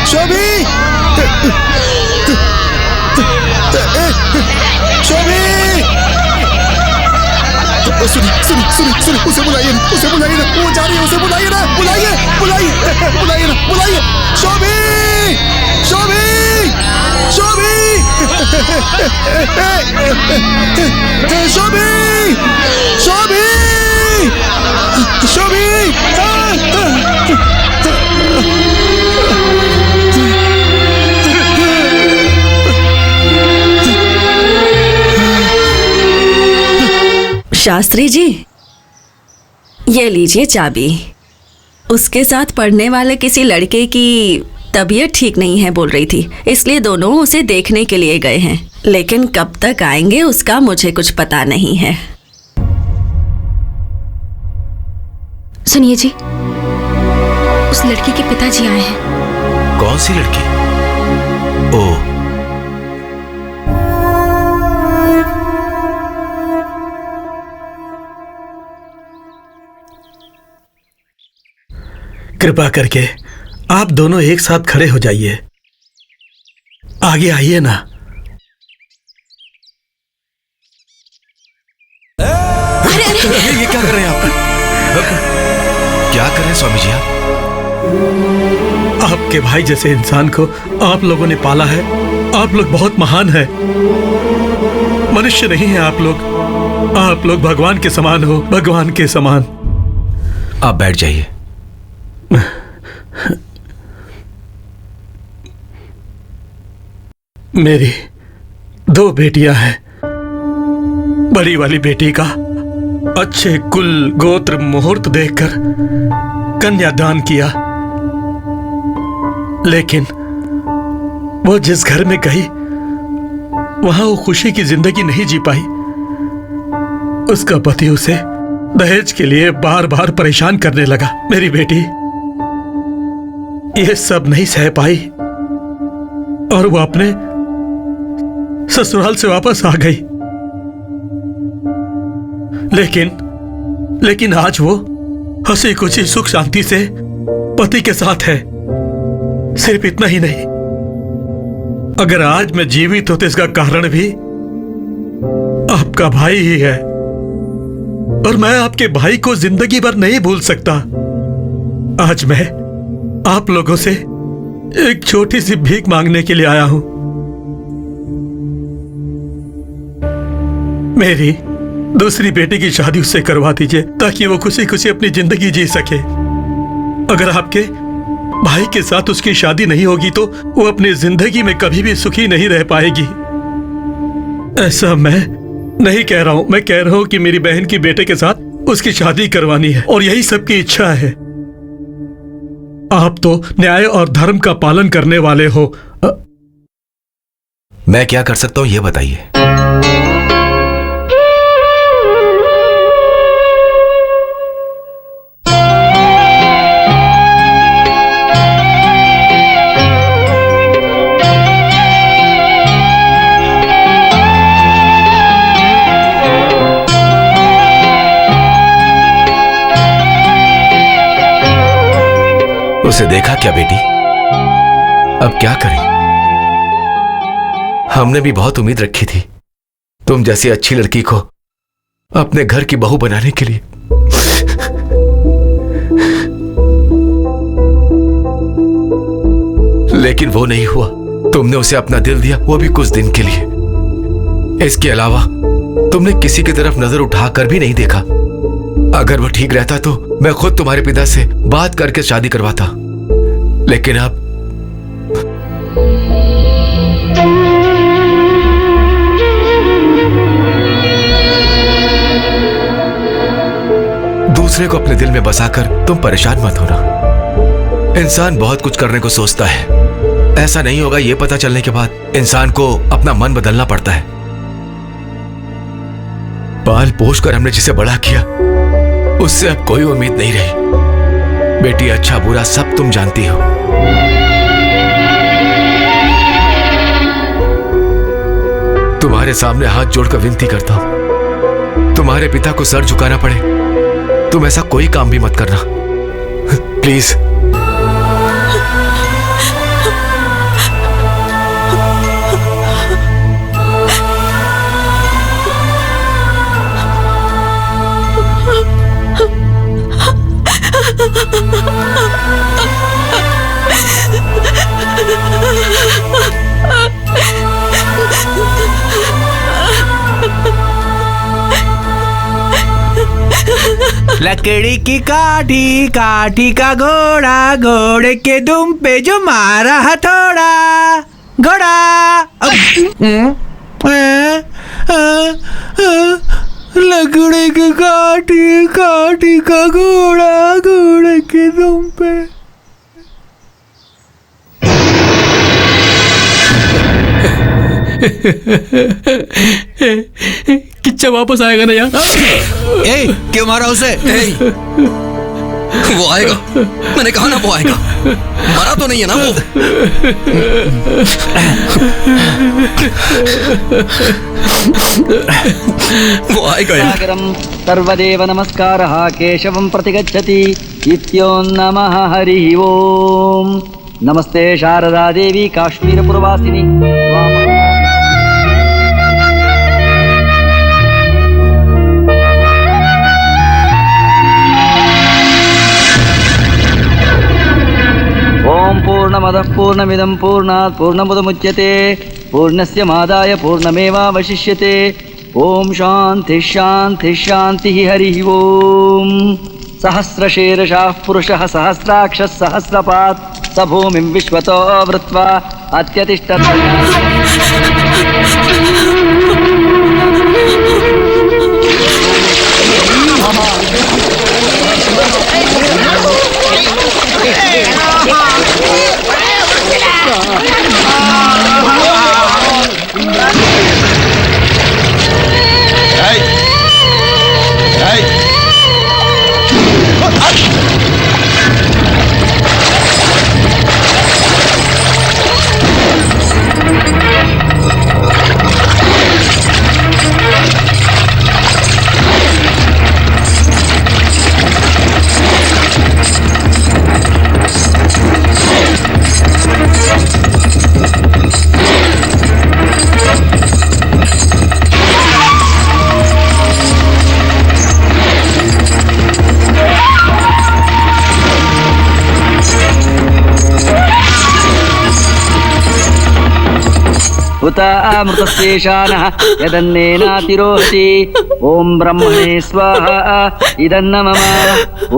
शोभी शोभी सुनिए उसे बुलाइए ना, वो जा रही है, उसे बुलाइए ना, बुलाइए शोभी शोभी शोभी शोभी शोभी शोभी शास्त्री जी, ये लीजिए चाबी। उसके साथ पढ़ने वाले किसी लड़के की तबीयत ठीक नहीं है बोल रही थी, इसलिए दोनों उसे देखने के लिए गए हैं, लेकिन कब तक आएंगे उसका मुझे कुछ पता नहीं है। सुनिए जी, उस लड़की के पिताजी आए हैं। कौन सी लड़की? ओह, कृपा करके आप दोनों एक साथ खड़े हो जाइए, आगे आइए ना। ये क्या कर रहे हैं आप? क्या कर रहे हैं स्वामी जी आप? आपके भाई जैसे इंसान को आप लोगों ने पाला है। आप लोग बहुत महान हैं। मनुष्य नहीं है आप लोग भगवान के समान हो, भगवान के समान। आप बैठ जाइए। मेरी 2 बेटियां हैं। बड़ी वाली बेटी का अच्छे कुल गोत्र मुहूर्त देखकर कन्यादान किया, लेकिन वो जिस घर में गई वहां वो खुशी की जिंदगी नहीं जी पाई। उसका पति उसे दहेज के लिए बार बार परेशान करने लगा। मेरी बेटी ये सब नहीं सह पाई और वो अपने ससुराल से वापस आ गई। लेकिन आज वो हंसी खुशी सुख शांति से पति के साथ है। सिर्फ इतना ही नहीं, अगर आज मैं जीवित हूं तो इसका कारण भी आपका भाई ही है और मैं आपके भाई को जिंदगी भर नहीं भूल सकता। आज मैं आप लोगों से एक छोटी सी भीख मांगने के लिए आया हूं। मेरी दूसरी बेटी की शादी उससे करवा दीजिए ताकि वो खुशी खुशी अपनी जिंदगी जी सके। अगर आपके भाई के साथ उसकी शादी नहीं होगी तो वो अपनी जिंदगी में कभी भी सुखी नहीं रह पाएगी। ऐसा मैं नहीं कह रहा हूं, मैं कह रहा हूं कि मेरी बहन की बेटे के साथ उसकी शादी करवानी है और यही सबकी इच्छा है। आप तो न्याय और धर्म का पालन करने वाले हो। मैं क्या कर सकता हूं ये बताइए। उसे देखा क्या बेटी? अब क्या करें? हमने भी बहुत उम्मीद रखी थी तुम जैसी अच्छी लड़की को अपने घर की बहू बनाने के लिए। लेकिन वो नहीं हुआ। तुमने उसे अपना दिल दिया, वो भी कुछ दिन के लिए। इसके अलावा तुमने किसी की तरफ नजर उठाकर भी नहीं देखा। अगर वो ठीक रहता तो मैं खुद तुम्हारे पिता से बात करके शादी करवाता। लेकिन अब दूसरे को अपने दिल में बसाकर तुम परेशान मत होना। इंसान बहुत कुछ करने को सोचता है, ऐसा नहीं होगा ये पता चलने के बाद इंसान को अपना मन बदलना पड़ता है। पाल पोष कर हमने जिसे बड़ा किया उससे अब कोई उम्मीद नहीं रही। बेटी अच्छा बुरा सब तुम जानती हो। तुम्हारे सामने हाथ जोड़कर विनती करता हूं, तुम्हारे पिता को सर झुकाना पड़े तुम ऐसा कोई काम भी मत करना प्लीज। लकड़ी की काठी, काठी का घोड़ा, घोड़े के दुम पे जो मारा हथौड़ा, घोड़ा। लकड़ी की काठी, काठी का घोड़ा, घोड़े के दुम पे। किच्चा वापस आएगा ना यार? क्यों मारा उसे? वो आएगा, मैंने कहा ना वो आएगा। मरा तो नहीं है ना वो? वो आएगा यार। सर्वदेव नमस्कारः केशवं प्रतिगच्छति इत्यो नमः हरिः ओम। नमस्ते शारदा देवी काश्मीरपुरवासिनी। ओम पूर्णमदः पूर्णमिदं पूर्णात् पूर्णमुदमुच्यते पूर्णस्य मादाय पूर्णमेवावशिष्यते। ओम शांति शांति शांति हरिः ओम। सहस्रशीर्षः पुरुषः सहस्राक्षः सहस्रपात् स भूमिं विश्वतो वृत्वा अत्यतिष्ठत्। उत अमृतस्येषानः यदन्नेनातिरोहति ॐ ब्रह्मणे स्वाहा इदन्न मम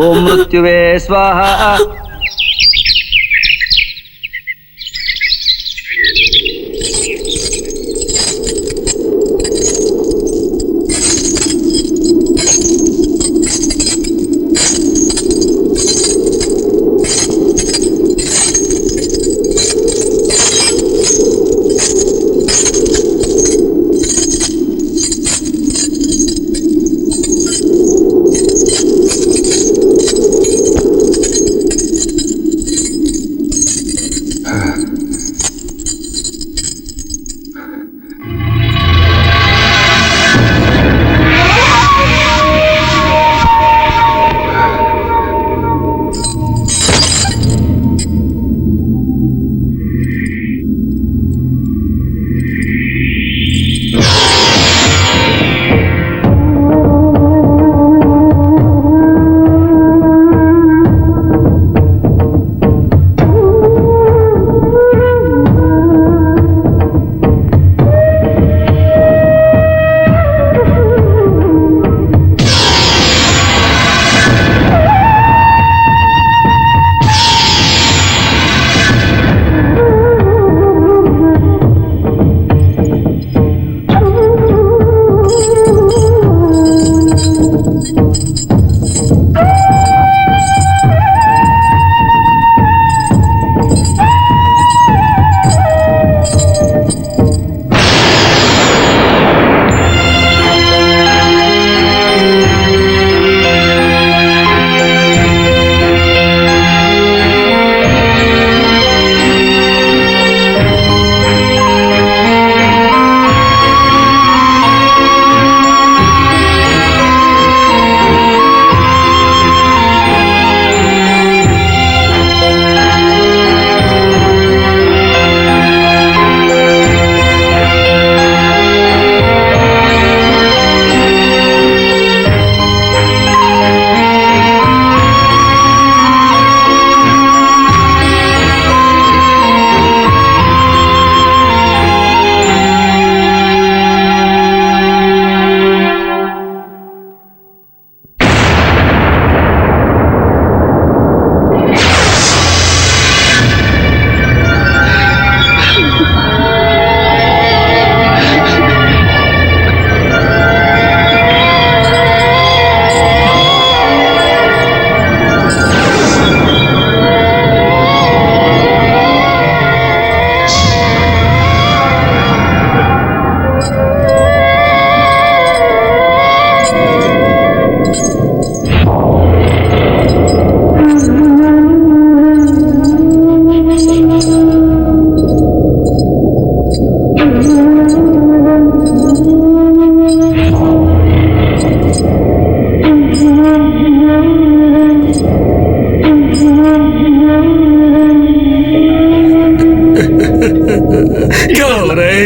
ॐ मृत्युवे स्वाहा।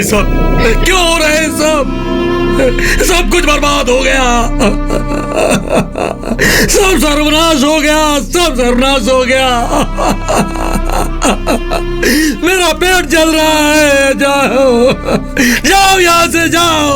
सब क्यों हो रहे हैं सब कुछ बर्बाद हो गया, सब सर्वनाश हो गया, सब सर्वनाश हो गया। मेरा पेट जल रहा है, जाओ जाओ यहां से जाओ।